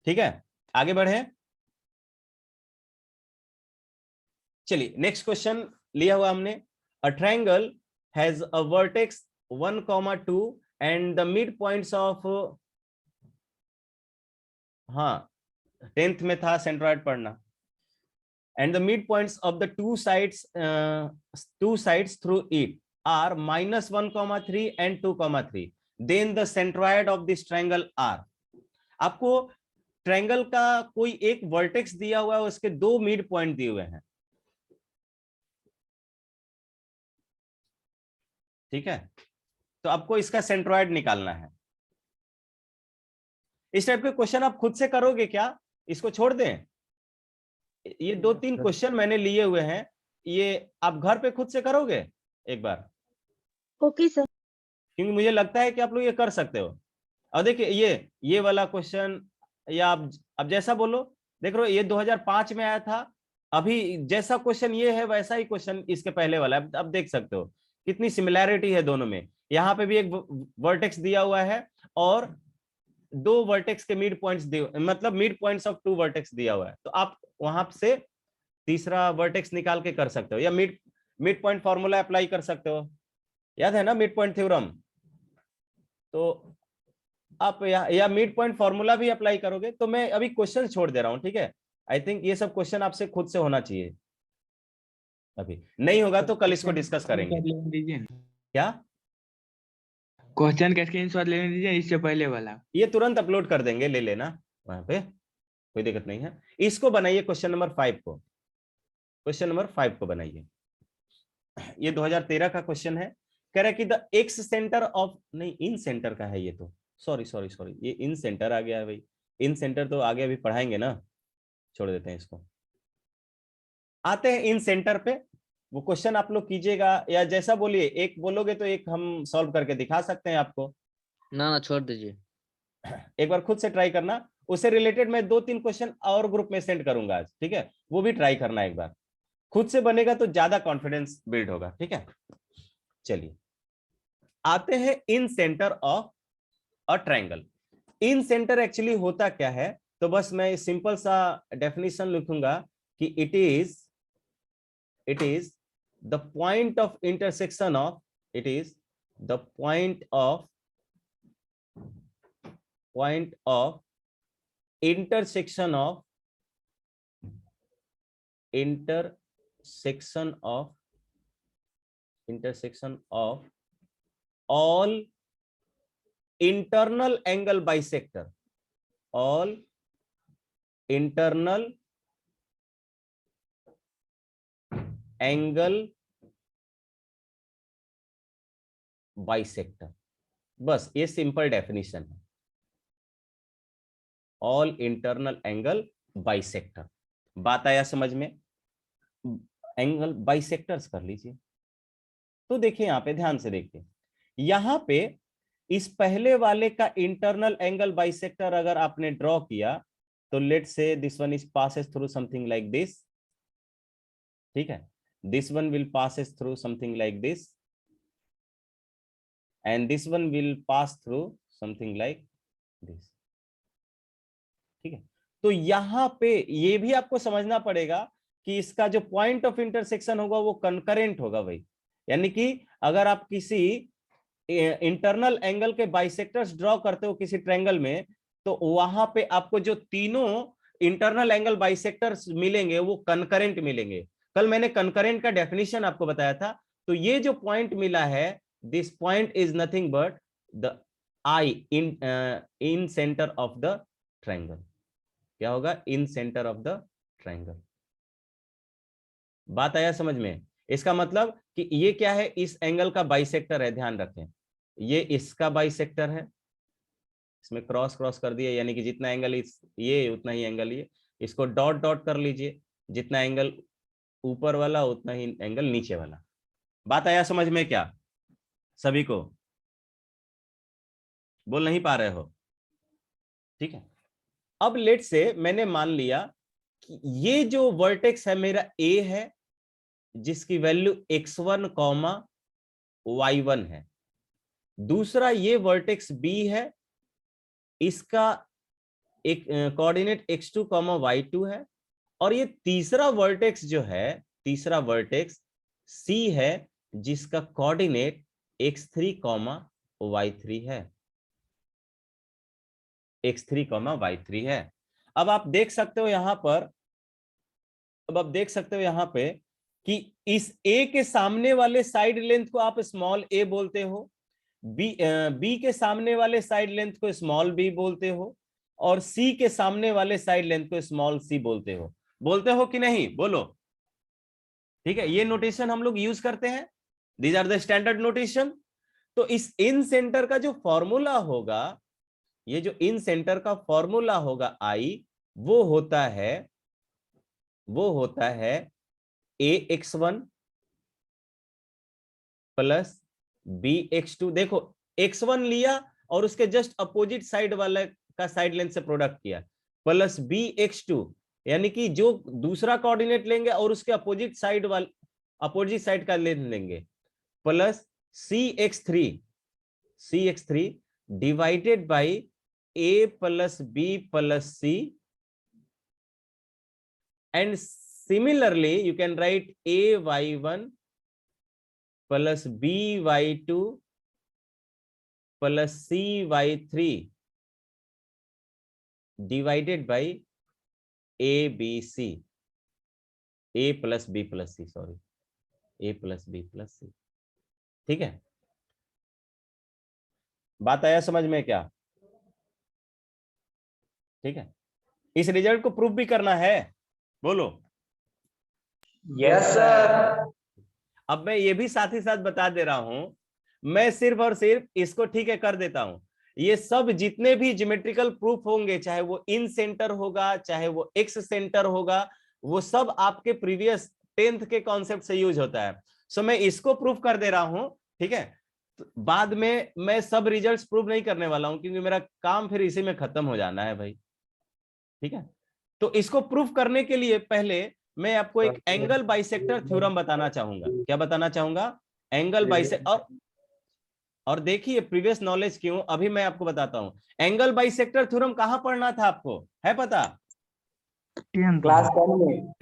ठीक है, आगे बढ़े। चलिए नेक्स्ट क्वेश्चन लिया हुआ हमने। A triangle has a vertex 1,2 and the mid points of, हाँ 10th में था सेंट्रॉइड पढ़ना, and the midpoints of the two sides through it are -1,3 and 2,3, then the centroid of this triangle are। आपको triangle का कोई एक vertex दिया हुआ है, उसके दो मिड पॉइंट दिए हुए हैं, ठीक है, तो आपको इसका सेंट्रॉइड निकालना है। इस टाइप के क्वेश्चन आप खुद से करोगे क्या, इसको छोड़ दें? ये 2-3 क्वेश्चन मैंने लिए हुए हैं, ये आप घर पे खुद से करोगे एक बार, ओके सर। क्योंकि मुझे लगता है कि आप लोग ये कर सकते हो। और देखिए ये वाला क्वेश्चन, या आप जैसा बोलो, देख रहे हो ये 2005 में आया था, अभी जैसा क्वेश्चन ये है वैसा ही क्वेश्चन इसके पहले वाला है। अब देख सकते हो कितनी सिमिलैरिटी है दोनों में। यहाँ पे भी एक वर्टेक्स दिया हुआ है और दो वर्टेक्स के मिड पॉइंट्स दिए, मतलब mid points of two vertex दिया हुआ है, तो आप वहां से तीसरा वर्टेक्स निकाल के कर सकते हो, या मिड पॉइंट फॉर्मूला अप्लाई कर सकते हो, याद है ना मिड पॉइंट थ्योरम। तो आप या मिड पॉइंट फॉर्मूला भी अप्लाई करोगे। तो मैं अभी क्वेश्चन छोड़ दे रहा हूं, ठीक है। आई थिंक ये सब क्वेश्चन आपसे खुद से होना चाहिए, अभी नहीं होगा तो कल इसको डिस्कस करेंगे। क्या क्वेश्चन का स्क्रीनशॉट लेने दीजिए, इससे पहले वाला ये तुरंत अपलोड कर देंगे, ले लेना वहां पे, कोई दिक्कत नहीं है। इसको बनाइए क्वेश्चन नंबर 5 को, क्वेश्चन नंबर 5 को बनाइए। ये 2013 का क्वेश्चन है, कह रहा है कि द एक्स सेंटर ऑफ, नहीं इन सेंटर का है ये तो, सॉरी ये इन सेंटर आ गया है भाई। इन सेंटर तो आगे अभी पढ़ाएंगे ना, छोड़ देते हैं इसको। आते हैं इन सेंटर पे, वो क्वेश्चन आप लोग कीजिएगा, या जैसा बोलिए, एक बोलोगे तो एक हम सॉल्व करके दिखा सकते हैं आपको। ना छोड़ दीजिए, एक बार खुद से ट्राई करना, उससे रिलेटेड मैं 2-3 क्वेश्चन और ग्रुप में सेंड करूंगा आज, ठीक है, वो भी ट्राई करना एक बार। खुद से बनेगा तो ज्यादा कॉन्फिडेंस बिल्ड होगा, ठीक है। चलिए आते हैं इन centre of a triangle. Incentre actually होता क्या है, तो बस मैं सिंपल सा डेफिनेशन लिखूंगा कि it is the point of intersection of, it is the point of intersection of all internal angle bisector, all internal angle bisector। बस ये सिंपल डेफिनेशन है, ऑल इंटरनल एंगल बाइसेक्टर। बात आया समझ में? एंगल बाइसेक्टर्स कर लीजिए। तो देखिए यहाँ पे ध्यान से देखिए, यहाँ पे इस पहले वाले का इंटरनल एंगल बाइसेक्टर अगर आपने ड्रॉ किया, तो let's say this one is passes through something like this, ठीक है, this one will passes through something like this, and this one will pass through something like this, ठीक है। तो यहाँ पे ये भी आपको समझना पड़ेगा कि इसका जो पॉइंट ऑफ इंटरसेक्शन होगा वो कंकरेंट होगा भाई, यानी कि अगर आप किसी इंटरनल एंगल के बाइसेक्टर्स ड्रॉ करते हो किसी ट्रायंगल में, तो वहां पे आपको जो तीनों इंटरनल एंगल बाइसेक्टर्स मिलेंगे वो कंकरेंट मिलेंगे। कल मैंने कंकरेंट का डेफिनेशन आपको बताया था। तो ये जो पॉइंट मिला है, this point is nothing but the I in centre of the triangle. क्या होगा? इन सेंटर ऑफ द ट्रायंगल। बात आया समझ में? इसका मतलब कि ये क्या है, इस एंगल का बाइसेक्टर है, ध्यान रखें, ये इसका बाइसेक्टर है, इसमें क्रॉस कर दिया, यानी कि जितना एंगल ये उतना ही एंगल ये, इसको डॉट डॉट कर लीजिए, जितना एंगल ऊपर वाला उतना ही एंगल नीचे वाला। बात आया समझ में? क्या सभी को बोल नहीं पा रहे हो? ठीक है। अब लेट से मैंने मान लिया कि ये जो वर्टेक्स है मेरा ए है, जिसकी वैल्यू x1, y1 है। दूसरा ये वर्टेक्स बी है, इसका एक कोऑर्डिनेट x2, y2 है। और ये तीसरा वर्टेक्स जो है तीसरा वर्टेक्स C है जिसका कोऑर्डिनेट x3, y3 है, x3, y3 है। अब आप देख सकते हो यहां पर, अब आप देख सकते हो यहां पे कि इस A के सामने वाले साइड लेंथ को आप स्मॉल a बोलते हो, B के सामने वाले साइड लेंथ को स्मॉल b बोलते हो, और C के सामने वाले साइड लेंथ को स्मॉल c बोलते हो कि नहीं, बोलो। ठीक है, ये नोटेशन हम लोग यूज करते हैं, these are the standard notation. तो इस इन सेंटर का जो फॉर्मूला होगा, ये जो इन सेंटर का फॉर्मूला होगा I, वो होता है ax1 प्लस bx2। देखो x1 लिया और उसके जस्ट अपोजिट साइड वाला का साइड लेंथ से प्रोडक्ट किया, प्लस bx2, यानी कि जो दूसरा कोऑर्डिनेट लेंगे और उसके अपोजिट साइड का लेंथ लेंगे, plus cx3 divided by a plus b plus c, and similarly you can write ay1 plus by2 plus cy3 divided by abc, a plus b plus c, sorry, a plus b plus c। ठीक है, बात आया समझ में क्या? ठीक है, इस रिजल्ट को प्रूफ भी करना है, बोलो। Yes sir. अब मैं ये भी साथ ही साथ बता दे रहा हूं, मैं सिर्फ और सिर्फ इसको ठीक है कर देता हूं, ये सब जितने भी ज्योमेट्रिकल प्रूफ होंगे, चाहे वो इन सेंटर होगा, चाहे वो एक्स सेंटर होगा, वो सब आपके प्रीवियस 10th के कॉन्सेप्ट से यूज होता है। सो मैं इसको प्रूफ कर दे रहा हूं, ठीक है। तो बाद में मैं सब रिजल्ट्स प्रूफ नहीं करने वाला हूं, क्योंकि मेरा काम फिर इसी में खत्म हो जाना है भाई, ठीक है। तो इसको प्रूफ करने के लिए पहले मैं आपको एक एंगल बाइसेक्टर थ्योरम बताना चाहूंगा। क्या बताना चाहूंगा? Angle bisector. और देखिए प्रीवियस नॉलेज क्यों, अभी मैं आपको बताता हूं। एंगल बाइसेक्टर थ्योरम कहां पढ़ना था आपको, है पता? क्लास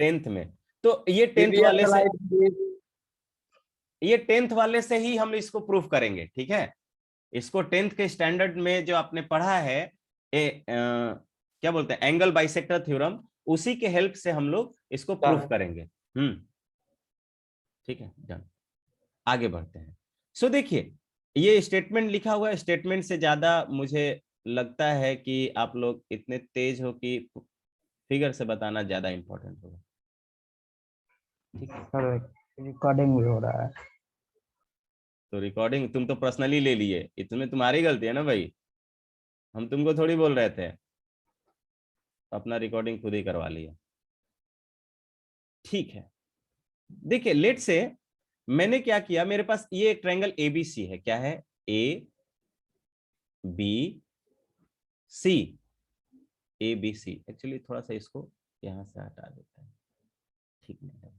10th में। तो ये 10th वाले से ही हम इसको प्रूफ करेंगे, ठीक है। इसको 10th के स्टैंडर्ड में जो आपने पढ़ा है, क्या बोलते हैं, एंगल बाइसेक्टर थ्योरम, उसी के हेल्प से हम लोग इसको प्रूफ करेंगे। ठीक है, डन। आगे बढ़ते हैं। सो देखिए, ये स्टेटमेंट लिखा हुआ है, स्टेटमेंट से ज्यादा मुझे लगता है कि आप लोग इतने तेज हो कि फिगर से बताना ज्यादा इंपॉर्टेंट होगा। ठीक है, रिकॉर्डिंग भी हो रहा है। तो रिकॉर्डिंग तुम तो पर्सनली ले लिए, इसमें तुम्हारी गलती है ना भाई, हम तुमको थोड़ी बोल रहे थे, अपना रिकॉर्डिंग खुद ही करवा लिया। ठीक है, देखिए लेट से मैंने क्या किया, मेरे पास ये एक ट्रायंगल एबीसी है। क्या है? A B C, A B C. Actually थोड़ा सा इसको यहां से हटा देता है, ठीक नहीं।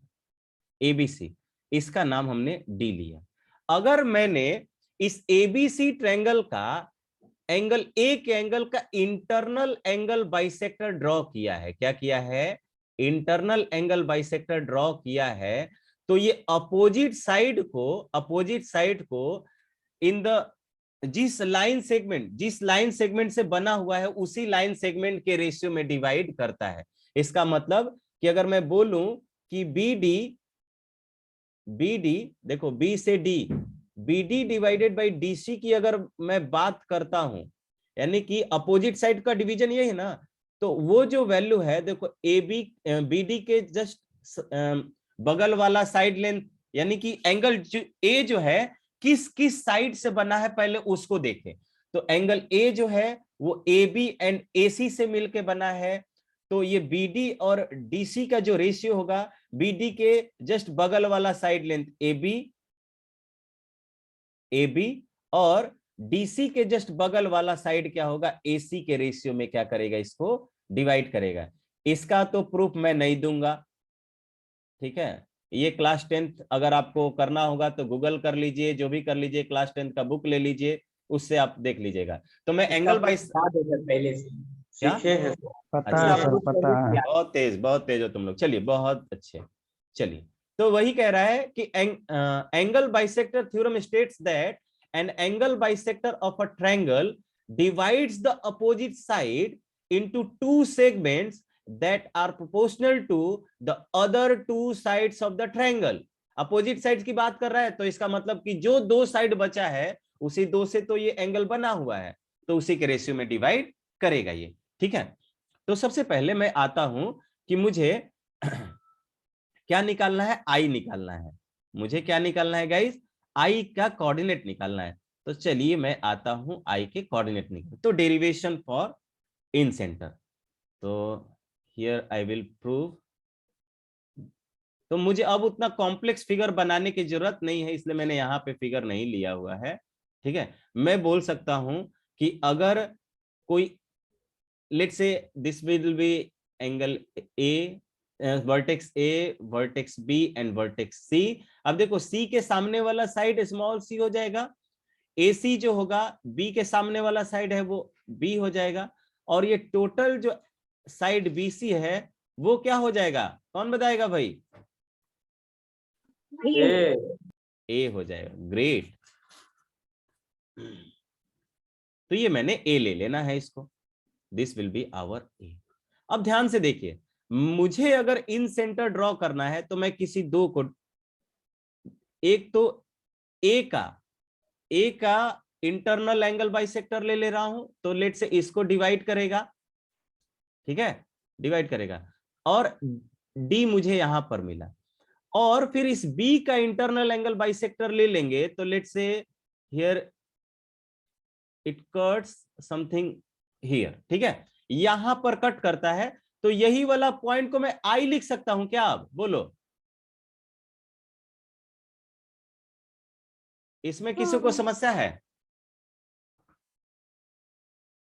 एबीसी, इसका नाम हमने डी लिया। अगर मैंने इस एबीसी ट्रायंगल का एंगल ए के एंगल का इंटरनल एंगल बाइसेक्टर ड्रॉ किया है, क्या किया है? इंटरनल एंगल बाइसेक्टर ड्रॉ किया है, तो ये अपोजिट साइड को इन द जिस लाइन सेगमेंट से बना हुआ है, उसी लाइन सेगमेंट के रेशियो में डिवाइड करता है। इसका मतलब कि अगर मैं बोलूं कि BD देखो, B से D, BD divided by DC की अगर मैं बात करता हूं, यानी कि अपोजिट साइड का डिवीजन यही है ना, तो वो जो वैल्यू है, देखो BD के जस्ट बगल वाला साइड लेंथ, यानी कि एंगल A जो है किस साइड से बना है, पहले उसको देखें। तो एंगल A जो है वो AB एंड AC से मिलके बना है, तो ये BD और DC का जो रेशियो होगा, BD के जस्ट बगल वाला साइड लेंथ AB और DC के जस्ट बगल वाला साइड क्या होगा, AC के रेशियो में क्या करेगा, इसको डिवाइड करेगा। इसका तो प्रूफ मैं नहीं दूंगा, ठीक है। ये क्लास 10th अगर आपको करना होगा तो गूगल कर लीजिए, जो भी कर लीजिए, क्लास 10th का बुक ले लीजिए, उससे आप देख लीजिएगा। तो मैं एंगल बाइस पहले से क्या सीखे हैं पता है सर, पता है। बहुत तेज हो तुम लोग, चलिए बहुत अच्छे। चलिए तो वही कह रहा है कि angle bisector theorem states that an angle bisector of a triangle divides the opposite side into two segments that are proportional to the other two sides of the triangle. Opposite side की बात कर रहा है, तो इसका मतलब कि जो दो साइड बचा है उसी दो से तो ये एंगल बना हुआ है, तो उसी के रेशियो में डिवाइड करेगा ये। ठीक है, तो सबसे पहले मैं आता हूं कि मुझे क्या निकालना है, आई निकालना है। मुझे क्या निकालना है गाइस, आई का कोऑर्डिनेट निकालना है। तो चलिए मैं आता हूं आई के कोऑर्डिनेट निकाल, तो डेरिवेशन फॉर इन सेंटर, तो हियर आई विल प्रूव। तो मुझे अब उतना कॉम्प्लेक्स फिगर बनाने की जरूरत नहीं है, इसलिए मैंने यहाँ पे फिगर नहीं लिया हुआ है। ठीक है, मैं बोल सकता हूं कि अगर कोई let's say this will be angle A, vertex A, vertex B and vertex C. अब देखो सी के सामने वाला साइड स्मॉल सी हो जाएगा, ए सी जो होगा बी के सामने वाला साइड है वो बी हो जाएगा, और ये टोटल जो साइड बी सी है वो क्या हो जाएगा, कौन बताएगा भाई, ए ए हो जाएगा। ग्रेट, तो ये मैंने ए ले लेना है इसको, दिस विल बी आवर ए। अब ध्यान से देखिए, मुझे अगर इन सेंटर ड्रॉ करना है तो मैं किसी दो को, एक तो ए का इंटरनल एंगल बाइसेक्टर ले रहा हूं, तो लेट से इसको डिवाइड करेगा, ठीक है, डिवाइड करेगा, और डी मुझे यहां पर मिला, और फिर इस बी का इंटरनल एंगल बाइसेक्टर ले लेंगे, तो लेट से here it cuts something here. ठीक है, यहां पर कट करता है, तो यही वाला पॉइंट को मैं आई लिख सकता हूं क्या, अब बोलो, इसमें किसी को समस्या है,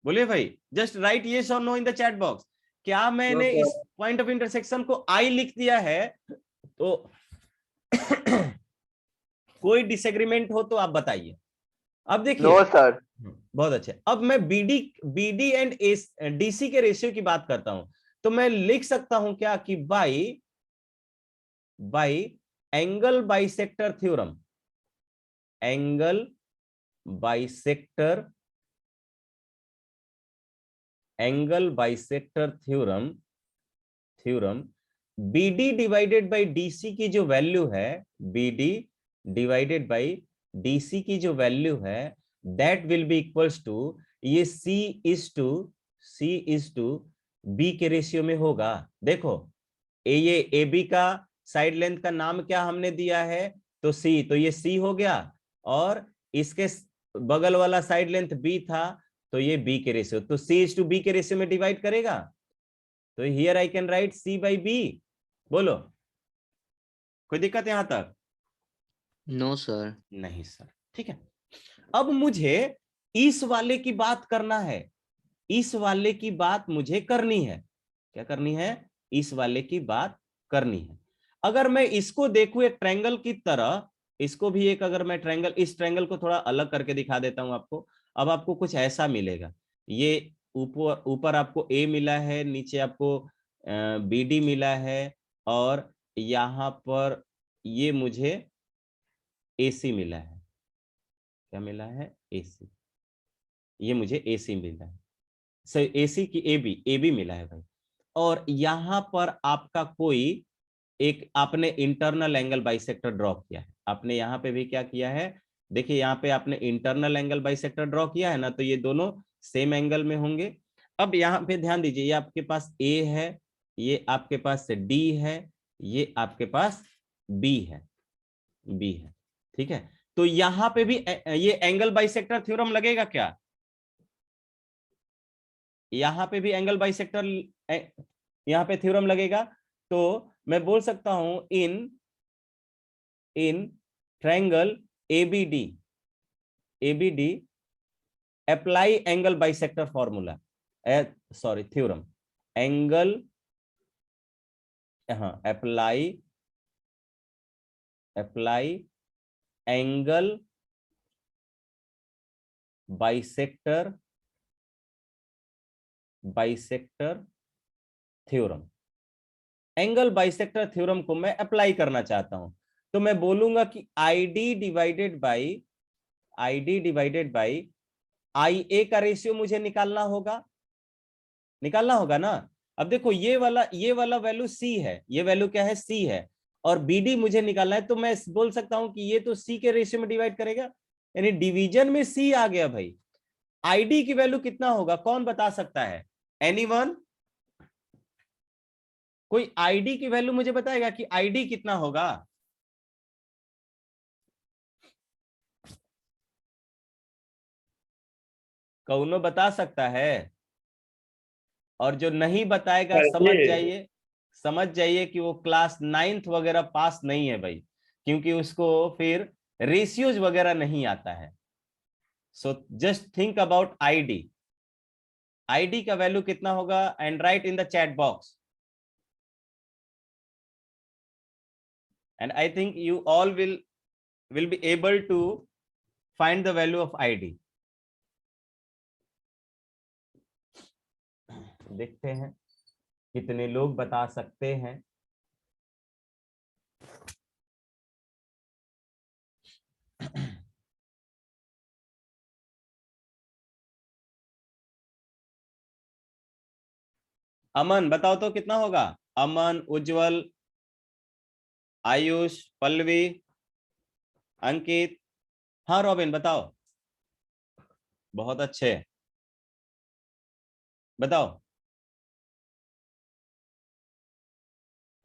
बोलिए भाई, जस्ट राइट यस और no in the chat box. क्या मैंने इस पॉइंट ऑफ इंटरसेक्शन को आई लिख दिया है, तो कोई डिसएग्रीमेंट हो तो आप बताइए। अब देखिए, नो सर। बहुत अच्छे, अब मैं बीडी एंड डीसी के रेशियो की बात करता हूं, तो मैं लिख सकता हूं क्या कि by angle bisector theorem, angle bisector theorem BD divided by DC की जो वैल्यू है, बीडी डिवाइडेड बाई डीसी की जो वैल्यू है, that will be equals to, ये सी इज टू बी के रेशियो में होगा। देखो ये ए बी का साइड लेंथ का नाम क्या हमने दिया है, तो सी, तो ये सी हो गया, और इसके बगल वाला साइड लेंथ बी था, तो ये बी के रेशियो, तो सी इज टू बी के रेशियो में डिवाइड करेगा, तो here I can write C by B. बोलो, कोई दिक्कत यहां तक? No sir. नहीं सर। ठीक है, अब मुझे इस वाले की बात करना है, इस वाले की बात मुझे करनी है, क्या करनी है, इस वाले की बात करनी है। अगर मैं इसको देखूं एक ट्रायंगल की तरह, इसको भी एक, अगर मैं ट्रायंगल, इस ट्रायंगल को थोड़ा अलग करके दिखा देता हूं आपको, अब आपको कुछ ऐसा मिलेगा, ये ऊपर आपको ए मिला है, नीचे आपको बी डी मिला है, और यहां पर ये मुझे AC मिला है, क्या मिला है, AC, ये AC मिला है, सर AC की AB मिला है भाई, और यहां पर आपका कोई एक आपने इंटरनल एंगल बाइसेक्टर ड्रॉ किया है, आपने यहाँ पे भी क्या किया है, देखिए यहाँ पे आपने इंटरनल एंगल बाइसेक्टर ड्रॉ किया है ना, तो ये दोनों सेम एंगल में होंगे। अब यहाँ पे ध्यान दीजिए, ये आपके पास A है, ये आपके पास D है, ये आपके पास B है, ठीक है, तो यहाँ पे भी ये एंगल बाइसेक्टर थ्योरम लगेगा क्या, यहाँ पे भी एंगल बाइसेक्टर, यहाँ पे थ्योरम लगेगा, तो मैं बोल सकता हूं in triangle ABD apply angle bisector formula, sorry theorem, angle, हाँ apply angle bisector theorem, angle bisector theorem को मैं अप्लाई करना चाहता हूं, तो मैं बोलूंगा कि ID डिवाइडेड बाई IA का रेशियो मुझे निकालना होगा ना। अब देखो ये वाला वैल्यू C है, ये वैल्यू क्या है, C है, और BD मुझे निकालना है, तो मैं बोल सकता हूं कि ये तो C के रेशियो में डिवाइड करेगा, यानी डिवीजन में C आ गया भाई। ID की वैल्यू कितना होगा, कौन बता सकता है? एनीवन? कोई ID की वैल्यू मुझे बताएगा कि ID कितना होगा? कौनो बता सकता है? और जो नहीं बताएगा समझ जाइए कि वो क्लास 9th वगैरह पास नहीं है भाई, क्योंकि उसको फिर रेशियोज वगैरह नहीं आता है। So just think about ID का वैल्यू कितना होगा, and right in the chat box, and I think you all will be able to find the value of ID. देखते हैं कितने लोग बता सकते हैं। अमन बताओ तो कितना होगा? अमन, उज्जवल, आयुष, पल्लवी, अंकित, हाँ रॉबिन बताओ। बहुत अच्छे, बताओ।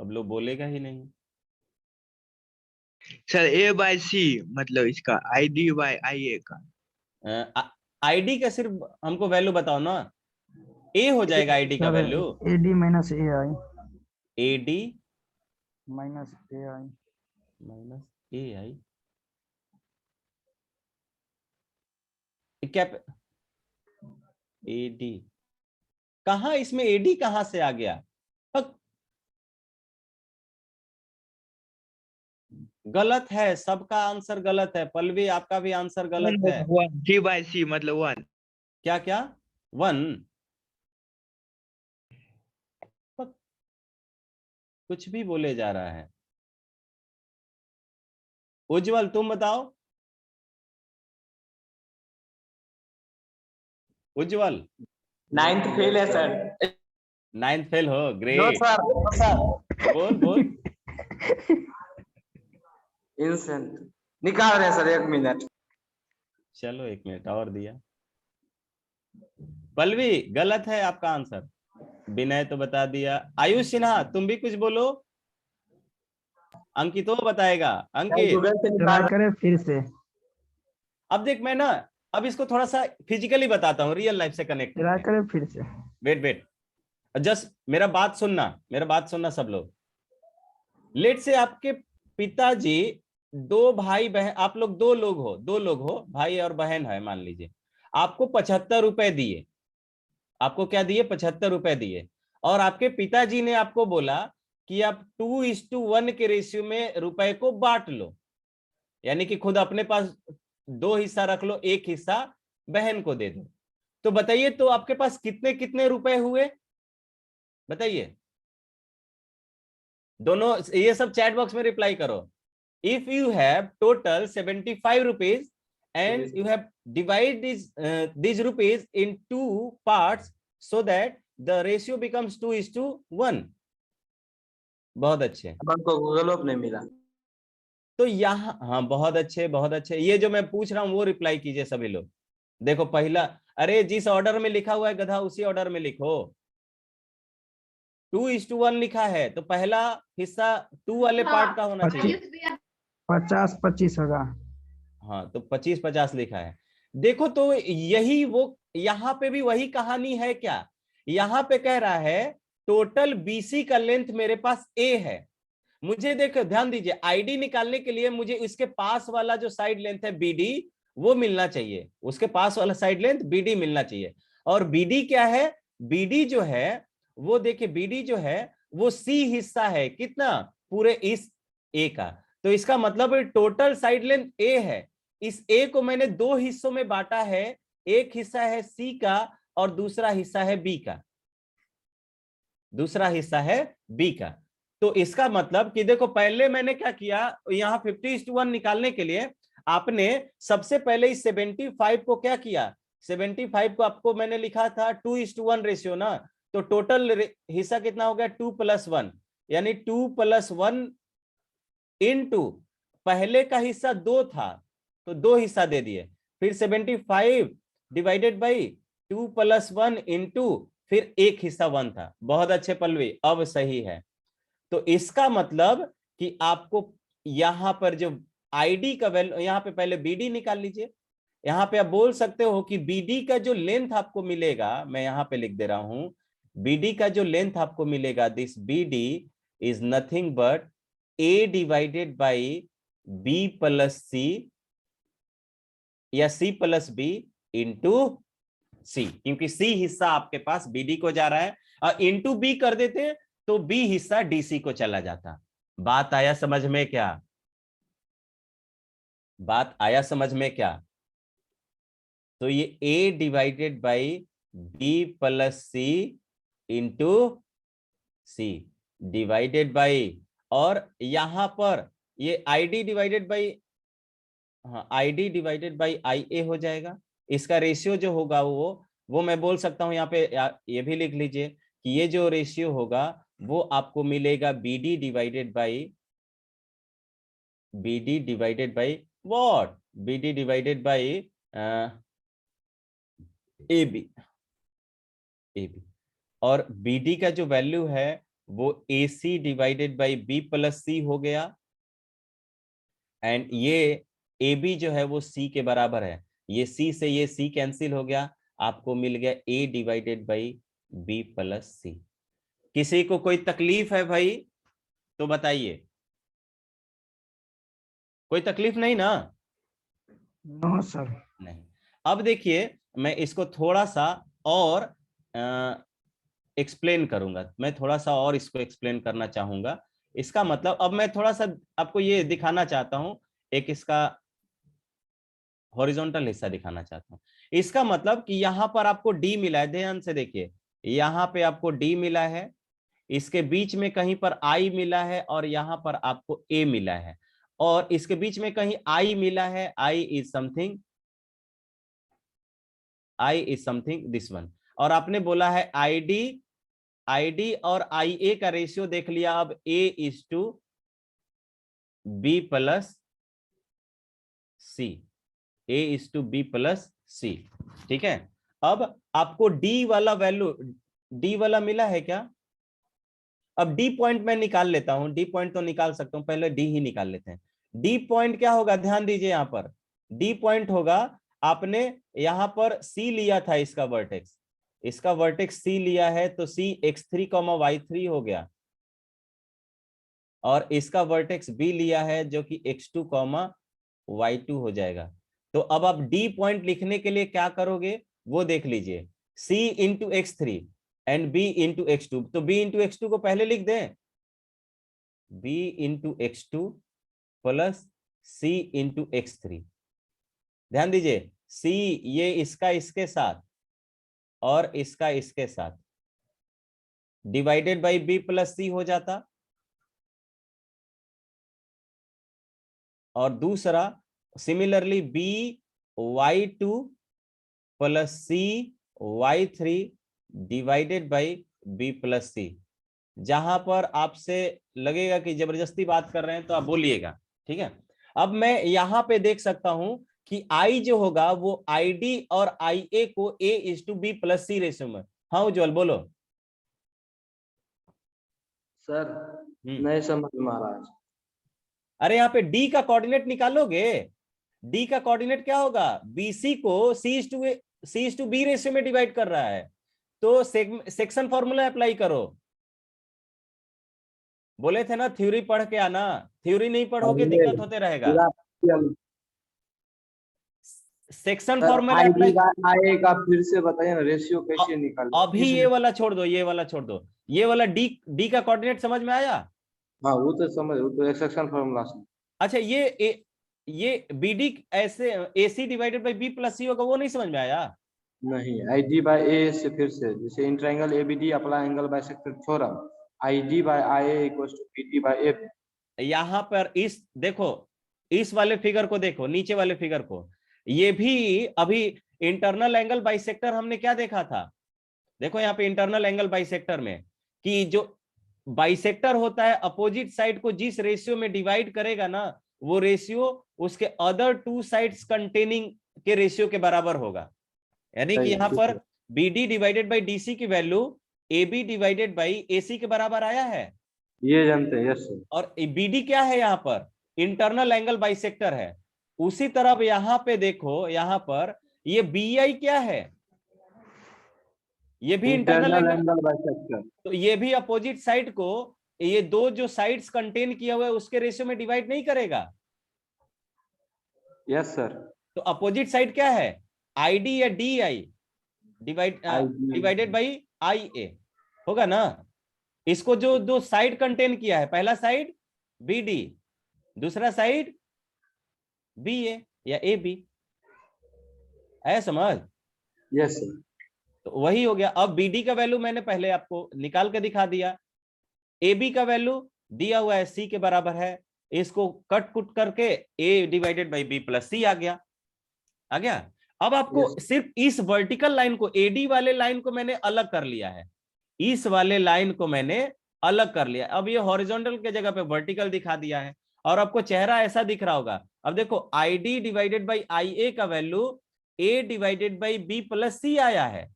अब लोग बोलेगा ही नहीं। सर A/C मतलब इसका ID/IA का। ID का सिर्फ हमको वैल्यू बताओ ना। A हो जाएगा ID का value, AD minus AI AD minus AI minus AI क्या AD कहाँ, इसमें AD कहाँ से आ गया? गलत है, सबका आंसर गलत है। पल्लवी आपका भी आंसर गलत है। D/C मतलब 1। क्या 1? कुछ भी बोले जा रहा है। उज्जवल तुम बताओ। उज्जवल 9th फेल है सर। 9th फेल हो, no great. Sir, no sir. बोल इंसेंट निकाल रहे हैं सर, 1 मिनट। चलो 1 मिनट और दिया। पल्लवी गलत है आपका आंसर। विनय तो बता दिया। आयुष सिन्हा तुम भी कुछ बोलो। अंकित तो बताएगा। अंकित गूगल से ट्राई निकाल। करें फिर से, अब देख मैं ना, अब इसको थोड़ा सा फिजिकली बताता हूँ, रियल लाइफ से कनेक्ट ट्राई करके। करें फिर से। वेट जस्ट मेरा बात सुनना सब लोग। लेट से आपके पिताजी दो भाई बहन, आप लोग दो लोग हो, भाई और बहन है मान लीजिए। आपको 75 रुपए दिए। आपको क्या दिए? 75 रुपए दिए। और आपके पिताजी ने आपको बोला कि आप 2:1 के रेशियो में रुपए को बांट लो, यानी कि खुद अपने पास 2 हिस्सा रख लो, 1 हिस्सा बहन को दे दो। तो बताइए, तो आपके पास कितने कितने रुपए हुए? बताइए दोनों, ये सब चैट बॉक्स में रिप्लाई करो। If you have total 75 rupees and you have divide these rupees in 2 parts so that the ratio becomes 2:1. बहुत अच्छे। हमको गूगल नहीं मिला। तो यहाँ, हाँ बहुत अच्छे। ये जो मैं पूछ रहा हूँ वो रिप्लाई कीजिए सभी लोग। देखो पहला, अरे जिस ऑर्डर में लिखा हुआ है गधा उसी ऑर्डर में लिखो। 2:1 लिखा है तो पहला हिस्सा 2 वाले पार्ट का होना चाहिए। 50-25 होगा। हाँ तो 25-50 लिखा है। देखो तो यही वो, यहाँ पे भी वही कहानी है क्या? यहाँ पे कह रहा है टोटल BC का लेंथ मेरे पास A है। मुझे देखो ध्यान दीजिए, ID निकालने के लिए मुझे इसके पास वाला जो साइड लेंथ है BD वो मिलना चाहिए, उसके पास वाला साइड लेंथ BD मिलना चाहिए। और BD क्या है? BD जो है वो देखिए, BD जो है वो C हिस्सा है कितना, पूरे इस A का। तो इसका मतलब टोटल साइड लेंथ A है। इस A को मैंने 2 हिस्सों में बांटा है, एक हिस्सा है C का और दूसरा हिस्सा है B का। तो इसका मतलब कि देखो पहले मैंने क्या किया, यहाँ 50:1 निकालने के लिए आपने सबसे पहले इस 75 को क्या किया, 75 को आपको मैंने लिखा था 2:1 रेशियो ना, तो टोटल हिस्सा कितना हो गया 2+1, यानी 2+1 इनटू पहले का हिस्सा 2 था तो 2 हिस्सा दे दिए, फिर 75 डिवाइडेड बाई 2+1 इनटू फिर एक हिस्सा 1 था। बहुत अच्छे पल्लवी, अब सही है। तो इसका मतलब कि आपको यहां पर जो आईडी का वैल्यू, यहां पे पहले बीडी निकाल लीजिए। यहां पे आप बोल सकते हो कि बीडी का जो लेंथ आपको मिलेगा, मैं यहां पे लिख दे रहा हूं, बीडी का जो लेंथ आपको मिलेगा, this BD is nothing but A divided by B plus C या C plus B into C, क्योंकि सी हिस्सा आपके पास बीडी को जा रहा है, और इंटू बी कर देते तो बी हिस्सा डीसी को चला जाता। बात आया समझ में क्या? बात आया समझ में क्या? तो ये A divided by B plus C into C divided by, और यहां पर ये आईडी डिवाइडेड बाई, हाँ ID divided by I A हो जाएगा। इसका रेशियो जो होगा वो मैं बोल सकता हूं यहाँ पे, ये भी लिख लीजिए कि ये जो रेशियो होगा वो आपको मिलेगा BD divided by what, BD divided by A B, और बीडी का जो वैल्यू है वो A C divided by B plus C हो गया, एंड ये ए बी जो है वो सी के बराबर है, ये सी से ये सी कैंसिल हो गया, आपको मिल गया ए डिवाइडेड बाई बी प्लस सी। किसी को कोई तकलीफ है भाई तो बताइए, कोई तकलीफ नहीं ना? No sir. नहीं। अब देखिए मैं इसको थोड़ा सा और एक्सप्लेन करूंगा, मैं थोड़ा सा और इसको एक्सप्लेन करना चाहूंगा। इसका मतलब अब मैं थोड़ा सा आपको ये दिखाना चाहता हूं, एक इसका हॉरिजॉन्टल हिस्सा दिखाना चाहता हूं। इसका मतलब कि यहां पर आपको डी मिला है, ध्यान से देखिए, यहां पे आपको डी मिला है, इसके बीच में कहीं पर आई मिला है, और यहां पर आपको ए मिला है, और इसके बीच में कहीं आई मिला है, I is something this one, और आपने बोला है आईडी और आई ए का रेशियो देख लिया। अब A is to B plus C, A is to B plus C, ठीक है। अब आपको डी वाला वैल्यू, डी वाला मिला है क्या? अब डी पॉइंट मैं निकाल लेता हूं, डी पॉइंट तो निकाल सकता हूं, पहले डी ही निकाल लेते हैं। डी पॉइंट क्या होगा, ध्यान दीजिए, यहां पर डी पॉइंट होगा, आपने यहां पर सी लिया था, इसका वर्टेक्स सी लिया है, तो सी x3, y3 हो गया, और इसका वर्टेक्स बी लिया है जो कि x2, y2 हो जाएगा। तो अब आप डी पॉइंट लिखने के लिए क्या करोगे वो देख लीजिए, c into x3 and b into x2, तो b इंटू x2 को पहले लिख दें, b into x2 plus c into x3। ध्यान दीजिए, c ये इसका इसके साथ और इसका इसके साथ divided by b plus c हो जाता, और दूसरा similarly by2 plus cy3 divided by b plus c। जहां पर आपसे लगेगा कि जबरदस्ती बात कर रहे हैं तो आप बोलिएगा, ठीक है। अब मैं यहां पे देख सकता हूं कि I जो होगा वो ID और IA को A/B प्लस C रेशियो में। हाँ उज्जवल बोलो। सर नहीं समझ महाराज। अरे यहाँ पे D का कोऑर्डिनेट निकालोगे, D का कोऑर्डिनेट क्या होगा, BC को C/B रेशियो में डिवाइड कर रहा है, तो सेक्शन फॉर्मूला अप्लाई करो। बोले थे ना थ्योरी पढ़ के आना, थ्योरी नहीं पढ़ोगे दिक्कत होते रहेगा। सेक्शन फॉर्मूला अप्लाई आएगा, फिर से बताइए ना रेशियो कैसे निकालना। अभी ये वाला छोड़ दो, ये वाला छोड़ दो, ये वाला डी का कोऑर्डिनेट समझ में आया? हाँ वो तो समझ, वो तो सेक्शन फॉर्मूला से। अच्छा ये बीडी ऐसे AC divided by B plus C होगा, वो नहीं समझ में आया? नहीं, ID बाय A से फिर से, जैसे इन triangle ABD apply angle bisector theorem, IG by IA equals to BD by F। यहां पर इस देखो, इस वाले फिगर को देखो, नीचे वाले फिगर को, ये भी अभी इंटरनल एंगल बाइसेक्टर हमने क्या देखा था, देखो यहाँ पे इंटरनल एंगल बाइसेक्टर में कि जो बाइसेक्टर होता है अपोजिट साइड को जिस रेशियो में डिवाइड करेगा ना, वो रेशियो उसके अदर टू साइड्स कंटेनिंग के रेशियो के बराबर होगा। यानी कि यहाँ पर BD डिवाइडेड बाई DC की value AB divided by AC के बराबर आया है। ये जानते हैं, यस सर। और BD क्या है, यहाँ पर इंटरनल एंगल बाइसेक्टर है। उसी तरह यहाँ पे देखो, यहाँ पर ये BI क्या है, ये भी इंटरनल एंगल बाइसेक्टर। तो ये भी अपोजिट साइड को ये दो जो साइड्स कंटेन किया हुआ है उसके रेशियो में डिवाइड नहीं करेगा। Yes sir. तो अपोजिट साइड क्या है, ID या DI डिवाइडेड बाई IA होगा ना। इसको जो दो साइड कंटेन किया है, पहला साइड BD, दूसरा साइड BA या AB, है समझ? Yes sir. तो वही हो गया। अब BD का वैल्यू मैंने पहले आपको निकाल के दिखा दिया, AB का वैल्यू दिया हुआ है C के बराबर है, इसको कट कुट करके A divided by B plus C आ गया। अब आपको सिर्फ इस वर्टिकल लाइन को, AD वाले लाइन को मैंने अलग कर लिया है, इस वाले लाइन को मैंने अलग कर लिया। अब ये हॉरिजॉन्टल के जगह पे वर्टिकल दिखा दिया है और आपको चेहरा ऐसा दिख रहा होगा। अब देखो ID डिवाइडेड बाई IA का value A divided by B plus C आया है,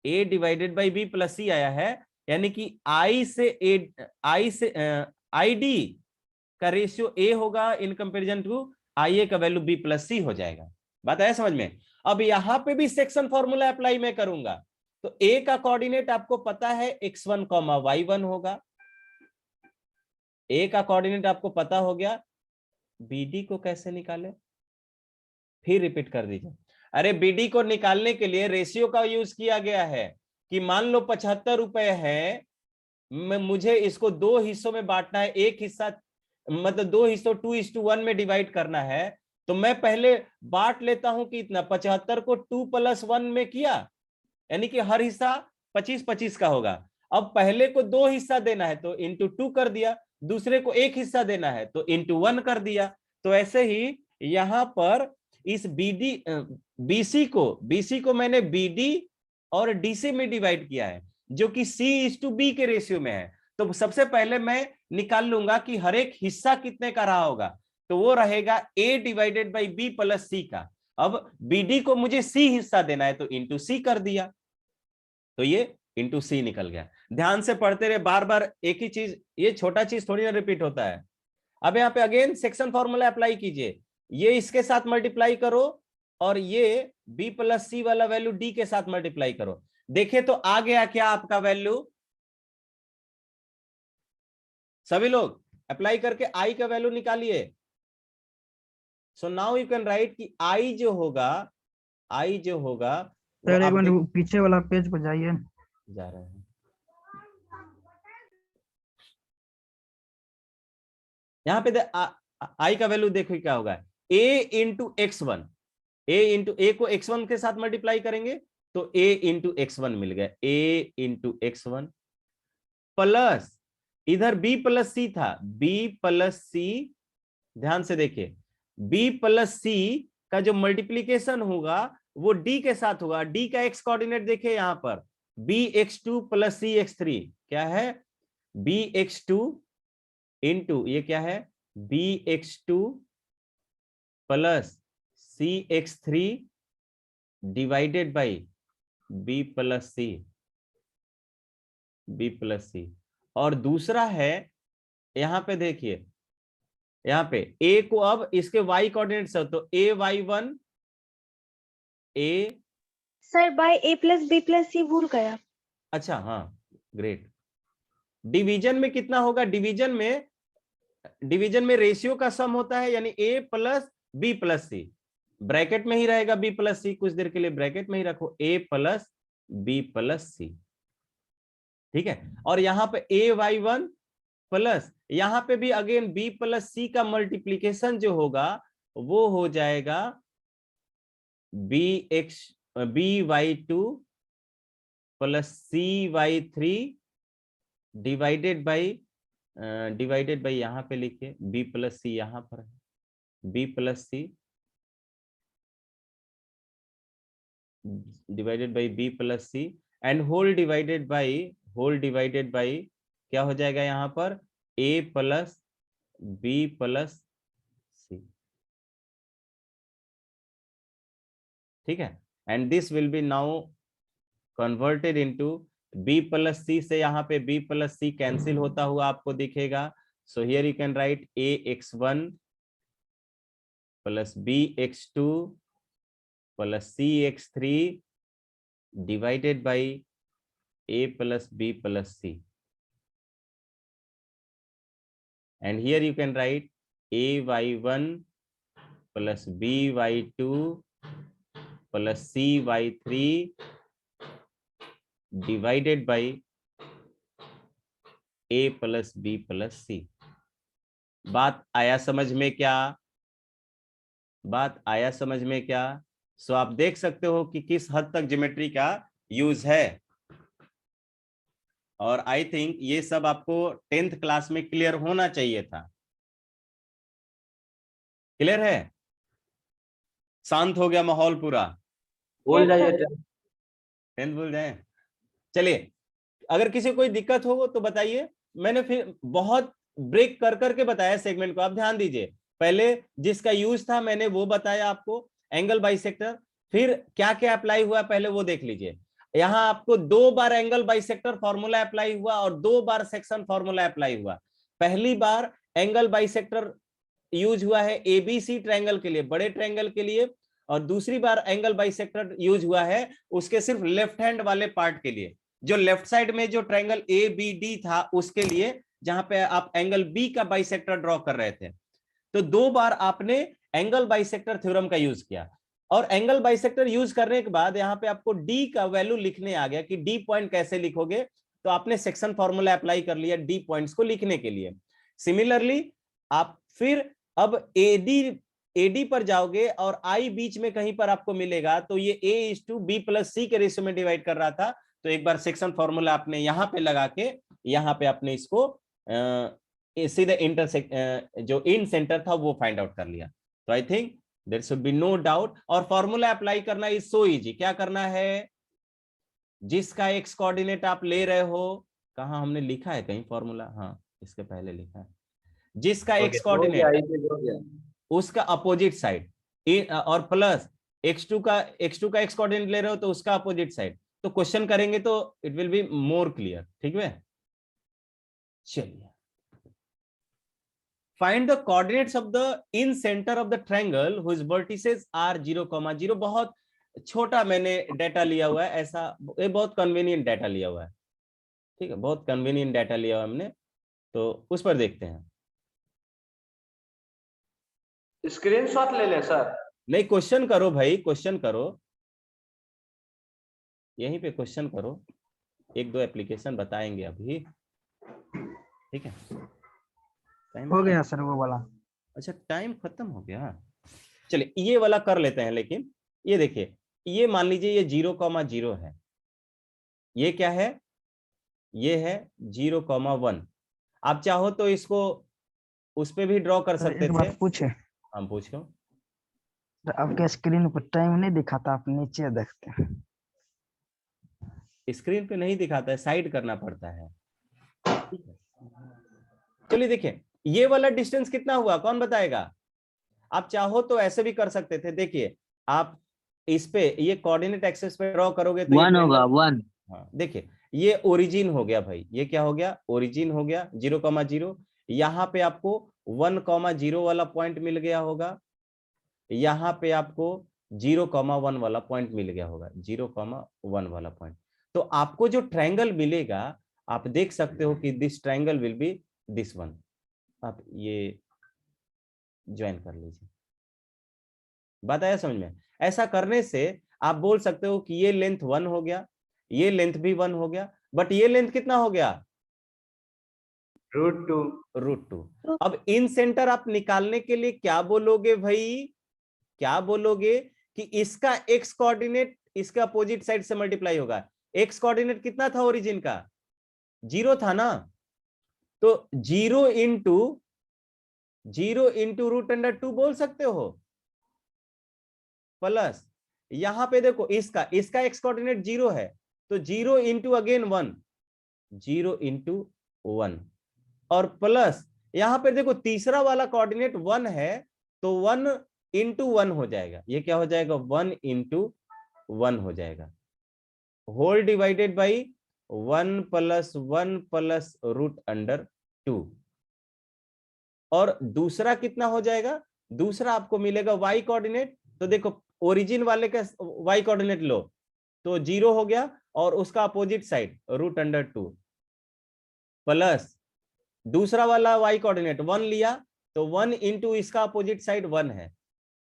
A divided by B plus C आया है, यानी कि I से ID का रेशियो A होगा इन कंपेरिजन टू IA का वैल्यू B प्लस C हो जाएगा। बात आया समझ में? अब यहां पे भी सेक्शन फॉर्मूला अप्लाई मैं करूंगा, तो A का कोऑर्डिनेट आपको पता है x1, y1 होगा, A का कोऑर्डिनेट आपको पता हो गया। BD को कैसे निकाले, फिर रिपीट कर दीजिए। अरे BD को निकालने के लिए रेशियो का यूज किया गया है कि मान लो 75 रुपए है, मुझे इसको दो हिस्सों में बांटना है, एक हिस्सा मतलब दो हिस्सों 2:1 में डिवाइड करना है, तो मैं पहले बांट लेता हूं कि इतना 75 को 2+1 में किया, यानी कि हर हिस्सा 25-25 का होगा। अब पहले को दो हिस्सा देना है तो इंटू 2 कर दिया, दूसरे को एक हिस्सा देना है तो इंटू 1 कर दिया। तो ऐसे ही यहां पर इस BC को मैंने BD और DC में डिवाइड किया है, जो कि C/B के रेशियो में है। तो सबसे पहले मैं निकाल लूंगा कि हर एक हिस्सा कितने का रहा होगा, तो वो रहेगा A divided by B plus C का। अब BD को मुझे C हिस्सा देना है तो इंटू C कर दिया, तो ये इंटू C निकल गया। ध्यान से पढ़ते रहे, बार बार एक ही चीज, ये छोटा चीज थोड़ी ना रिपीट होता है। अब यहाँ पे अगेन सेक्शन फॉर्मूला अप्लाई कीजिए, ये इसके साथ मल्टीप्लाई करो और ये B प्लस C वाला वैल्यू D के साथ मल्टीप्लाई करो, देखे तो आ गया क्या आपका वैल्यू? सभी लोग अप्लाई करके I का वैल्यू निकालिए। So now you can write कि I जो होगा सर एक मिनट पीछे वाला पेज पर जाइए, जा रहे हैं। यहाँ पे I का वैल्यू देखो क्या होगा, A इंटू x1, A को x1 के साथ मल्टीप्लाई करेंगे तो A इंटू x1 मिल गया, A इंटू x1 प्लस इधर B प्लस C था, B प्लस C, ध्यान से देखिए B प्लस C का जो मल्टीप्लीकेशन होगा वो D के साथ होगा। D का x कोऑर्डिनेट देखिए यहाँ पर bx2 प्लस cx3 क्या है, bx2 इंटू ये क्या है bx2 plus cx3 divided by b plus c, और दूसरा है यहां पे देखिए, यहां पे a को अब इसके y कोऑर्डिनेट से, तो ay1 a, sir by A plus B plus C भूल गया। अच्छा हाँ ग्रेट। डिवीजन में कितना होगा, डिवीजन में रेशियो का सम होता है, यानी A plus B plus C, bracket में ही रहेगा B प्लस C, कुछ देर के लिए ब्रैकेट में ही रखो A plus B plus C, ठीक है। और यहाँ पे ay1 प्लस यहाँ पे भी अगेन B प्लस C का मल्टीप्लीकेशन जो होगा वो हो जाएगा by2 plus cy3 divided by यहाँ पे लिखिए, बी प्लस सी यहाँ पर है, B plus C divided by B plus C and whole divided by क्या हो जाएगा यहाँ पर, A plus B plus C, ठीक है। And this will be now converted into B plus C से यहाँ पे बी प्लस सी कैंसिल होता हुआ आपको दिखेगा। So here you can write A X one plus B X two plus C X three divided by a plus b plus c, and here you can write ay1 plus by2 plus cy3 divided by a plus b plus c। बात आया समझ में क्या? बात आया समझ में क्या? सो आप देख सकते हो कि किस हद तक ज्योमेट्री का यूज है, और आई थिंक ये सब आपको 10th क्लास में क्लियर होना चाहिए था। क्लियर है? शांत हो गया माहौल पूरा? भूल जाइए 10th भूल जाए? चलिए, अगर किसी को कोई दिक्कत हो तो बताइए। मैंने फिर बहुत ब्रेक कर करके बताया सेगमेंट को, आप ध्यान दीजिए। पहले जिसका यूज था मैंने वो बताया आपको, एंगल बाइसेक्टर। फिर क्या क्या अप्लाई हुआ पहले वो देख लीजिए। यहां आपको 2 बार एंगल बाइसेक्टर फॉर्मूला अप्लाई हुआ और 2 बार सेक्शन फॉर्मूला अप्लाई हुआ। पहली बार एंगल बाइसेक्टर यूज हुआ है एबीसी ट्रायंगल के लिए, बड़े ट्रायंगल के लिए, और दूसरी बार एंगल बाइसेक्टर यूज हुआ है उसके सिर्फ लेफ्ट हैंड वाले पार्ट के लिए, जो लेफ्ट साइड में जो ट्रायंगल ए बी डी था उसके लिए, जहां पे आप एंगल बी का बाइसेक्टर ड्रॉ कर रहे थे। तो 2 बार आपने एंगल बाइसेक्टर थ्योरम का यूज किया, और एंगल बाइसेक्टर यूज करने के बाद यहाँ पे आपको डी का वैल्यू लिखने आ गया कि डी पॉइंट कैसे लिखोगे, तो आपने सेक्शन फॉर्मूला अप्लाई कर लिया डी पॉइंट्स को लिखने के लिए। सिमिलरली आप फिर अब एडी पर जाओगे और आई बीच में कहीं पर आपको मिलेगा, तो ये a/b प्लस सी के रेशियो में डिवाइड कर रहा था, तो एक बार सेक्शन फॉर्मूला आपने यहाँ पे लगा के यहाँ पे आपने इसको सीधे इंटरसेक्ट जो इन सेंटर था वो फाइंड आउट कर लिया। तो I think there should be no doubt. और फॉर्मूला अप्लाई करना इज सो इजी। क्या करना है, जिसका एक्स कोऑर्डिनेट आप ले रहे हो, कहाँ हमने लिखा है कहीं फॉर्मूला, हाँ इसके पहले लिखा है, जिसका एक्स कोऑर्डिनेट उसका अपोजिट साइड और प्लस x2 का एक्स कोऑर्डिनेट ले रहे हो तो उसका अपोजिट साइड। तो क्वेश्चन करेंगे तो it will be more clear, ठीक है। चलिए, find the coordinates of the in centre of the triangle whose vertices are 0,0। बहुत छोटा मैंने डाटा लिया हुआ है, ऐसा ये बहुत कन्वीनियंट डाटा लिया हुआ है, ठीक है, बहुत कन्वीनियंट डाटा लिया हुआ हमने, तो उस पर देखते हैं। स्क्रीनशॉट ले ले सर। नहीं, क्वेश्चन करो भाई, क्वेश्चन करो, यहीं पे क्वेश्चन करो, 1-2 एप्लीकेशन बताएंगे अभी, ठीक है। हो गया सर वो वाला। अच्छा, टाइम खत्म हो गया। चलिए ये वाला कर लेते हैं, लेकिन ये देखिए, ये मान लीजिए ये 0,0 है, ये क्या है, ये है 0,1। आप चाहो तो इसको उस पे भी ड्रॉ कर सकते थे। पूछे, हम पूछो। आपके स्क्रीन पर टाइम नहीं दिखाता, आप नीचे देखते हैं। स्क्रीन पे नहीं दिखाता है, साइड करना पड़ता है, ठीक है। चलिए देखिए, ये वाला डिस्टेंस कितना हुआ, कौन बताएगा? आप चाहो तो ऐसे भी कर सकते थे। देखिए, आप इस पे ये कोऑर्डिनेट एक्सिस पे ड्रॉ करोगे तो 1 होगा 1। हाँ देखिए, ये ओरिजिन हो गया भाई, ये क्या हो गया, ओरिजिन हो गया 0,0। यहाँ पे आपको 1,0 वाला पॉइंट मिल गया होगा, यहाँ पे आपको 0,1 वाला पॉइंट मिल गया होगा, 0,1 वाला पॉइंट। तो आपको जो ट्रायंगल मिलेगा, आप देख सकते हो कि this triangle will be this one. आप ये ज्वाइन कर लीजिए, बात आया समझ में? ऐसा करने से आप बोल सकते हो कि ये लेंथ 1 हो गया, ये लेंथ भी 1 हो गया, बट ये लेंथ कितना हो गया, √2। अब इन सेंटर आप निकालने के लिए क्या बोलोगे भाई, क्या बोलोगे कि इसका एक्स कोऑर्डिनेट इसका अपोजिट साइड से मल्टीप्लाई होगा। एक्स कोऑर्डिनेट कितना था ओरिजिन का, जीरो था ना, तो 0 इंटू रूट अंडर 2 बोल सकते हो, प्लस यहां पे देखो इसका एक्स कोऑर्डिनेट 0 है, तो 0 इंटू अगेन 1, 0 इंटू 1, और प्लस यहां पे देखो तीसरा वाला कोऑर्डिनेट 1 है, तो 1 इंटू 1 हो जाएगा, ये क्या हो जाएगा 1 इंटू 1 हो जाएगा, whole divided by 1 plus root under 2। और दूसरा कितना हो जाएगा, दूसरा आपको मिलेगा y कोऑर्डिनेट, तो देखो ओरिजिन वाले का y कोऑर्डिनेट लो तो 0 हो गया, और उसका opposite side root under 2, plus दूसरा वाला y कोऑर्डिनेट 1 लिया, तो 1 इंटू इसका अपोजिट साइड 1 है,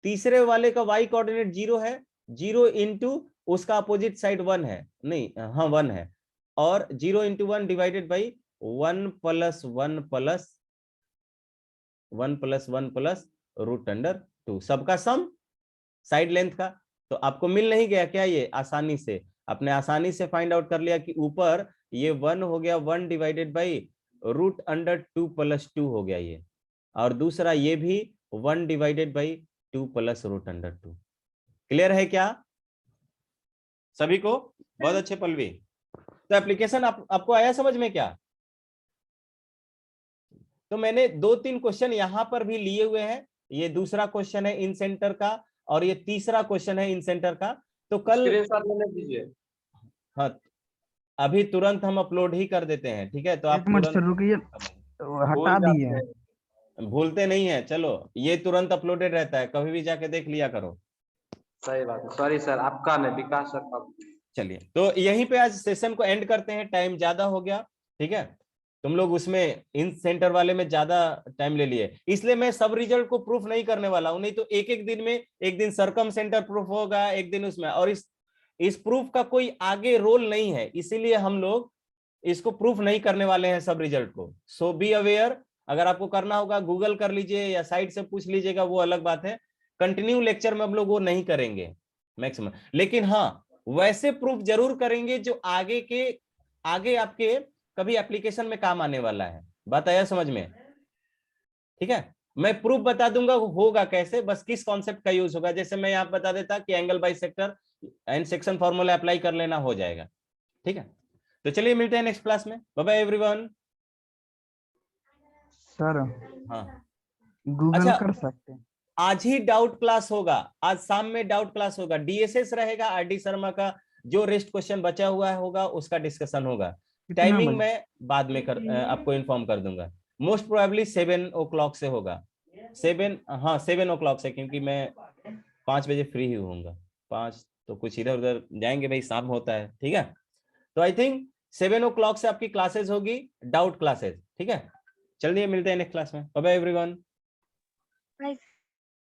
तीसरे वाले का y कोऑर्डिनेट 0 है, 0 इंटू उसका अपोजिट साइड 1 है, नहीं हाँ 1 है, और 0 into 1 divided by 1 plus 1 plus root under 2, सबका सम साइड लेंथ का। तो आपको मिल नहीं गया क्या, ये आसानी से आपने आसानी से फाइंड आउट कर लिया कि ऊपर ये 1 हो गया 1 divided by root under 2 plus 2 हो गया ये, और दूसरा ये भी 1 divided by 2 plus root under 2। Clear है क्या सभी को? बहुत अच्छे पल्लवी। तो एप्लीकेशन आपको आया समझ में क्या? तो मैंने 2-3 क्वेश्चन यहां पर भी लिए हुए हैं, ये दूसरा क्वेश्चन है इन सेंटर का, और ये तीसरा क्वेश्चन है इन सेंटर का। तो कल स्क्रीनशॉट लेने दीजिए। हाँ अभी तुरंत हम अपलोड ही कर देते हैं, ठीक है? तो आप एक मिनट सर तुरंत रुकिए, भूल हटा जाते दिए। हैं। भूलते नहीं है, चलो ये तुरंत अपलोडेड रहता है, कभी भी जाके देख लिया करो। सही बात है, सॉरी सर, आपका नहीं, विकास सर का। चलिए तो यहीं पे आज सेशन को एंड करते हैं, टाइम ज्यादा हो गया, ठीक है? तुम लोग उसमें इन सेंटर वाले में ज्यादा टाइम ले लिए, इसलिए मैं सब रिजल्ट को प्रूफ नहीं करने वाला हूं, नहीं तो एक एक दिन में, एक दिन सरकम सेंटर प्रूफ होगा, एक दिन उसमें, और इस प्रूफ का कोई आगे रोल नहीं है, इसीलिए हम लोग इसको प्रूफ नहीं करने वाले हैं सब रिजल्ट को। सो बी अवेयर, अगर आपको करना होगा गूगल कर लीजिए या साइट से पूछ लीजिएगा, वो अलग बात है। कंटिन्यू लेक्चर में हम लोग वो नहीं करेंगे मैक्सिमम, लेकिन हाँ वैसे प्रूफ जरूर करेंगे जो आगे आपके कभी एप्लीकेशन में काम आने वाला है। बात आया समझ में? ठीक है, मैं प्रूफ बता दूंगा होगा कैसे, बस किस कॉन्सेप्ट का यूज होगा। जैसे मैं यहाँ बता देता कि angle by sector and section formula apply कर लेना, हो जाएगा। ठीक है, तो चलिए मिलते हैं नेक्स्ट क्लास में। Bye bye everyone. सर हाँ गूगल अच्छा, कर सकते हैं? आज ही डाउट क्लास होगा, आज शाम में डाउट क्लास होगा, डीएसएस रहेगा, आरडी शर्मा का जो रेस्ट क्वेश्चन बचा हुआ होगा उसका डिस्कशन होगा। कितना टाइमिंग बजे? मैं बाद में आपको इन्फॉर्म कर दूंगा, मोस्ट प्रोबेबली 7 o'clock से होगा। 7 o'clock से, क्योंकि मैं 5 बजे फ्री ही होऊंगा। 5 तो कुछ इधर उधर जाएंगे भाई, शाम होता है, ठीक है? तो आई थिंक 7 o'clock से आपकी क्लासेस होगी, डाउट क्लासेस, ठीक है? चलिए मिलते हैं नेक्स्ट क्लास में। Bye bye everyone. Bye.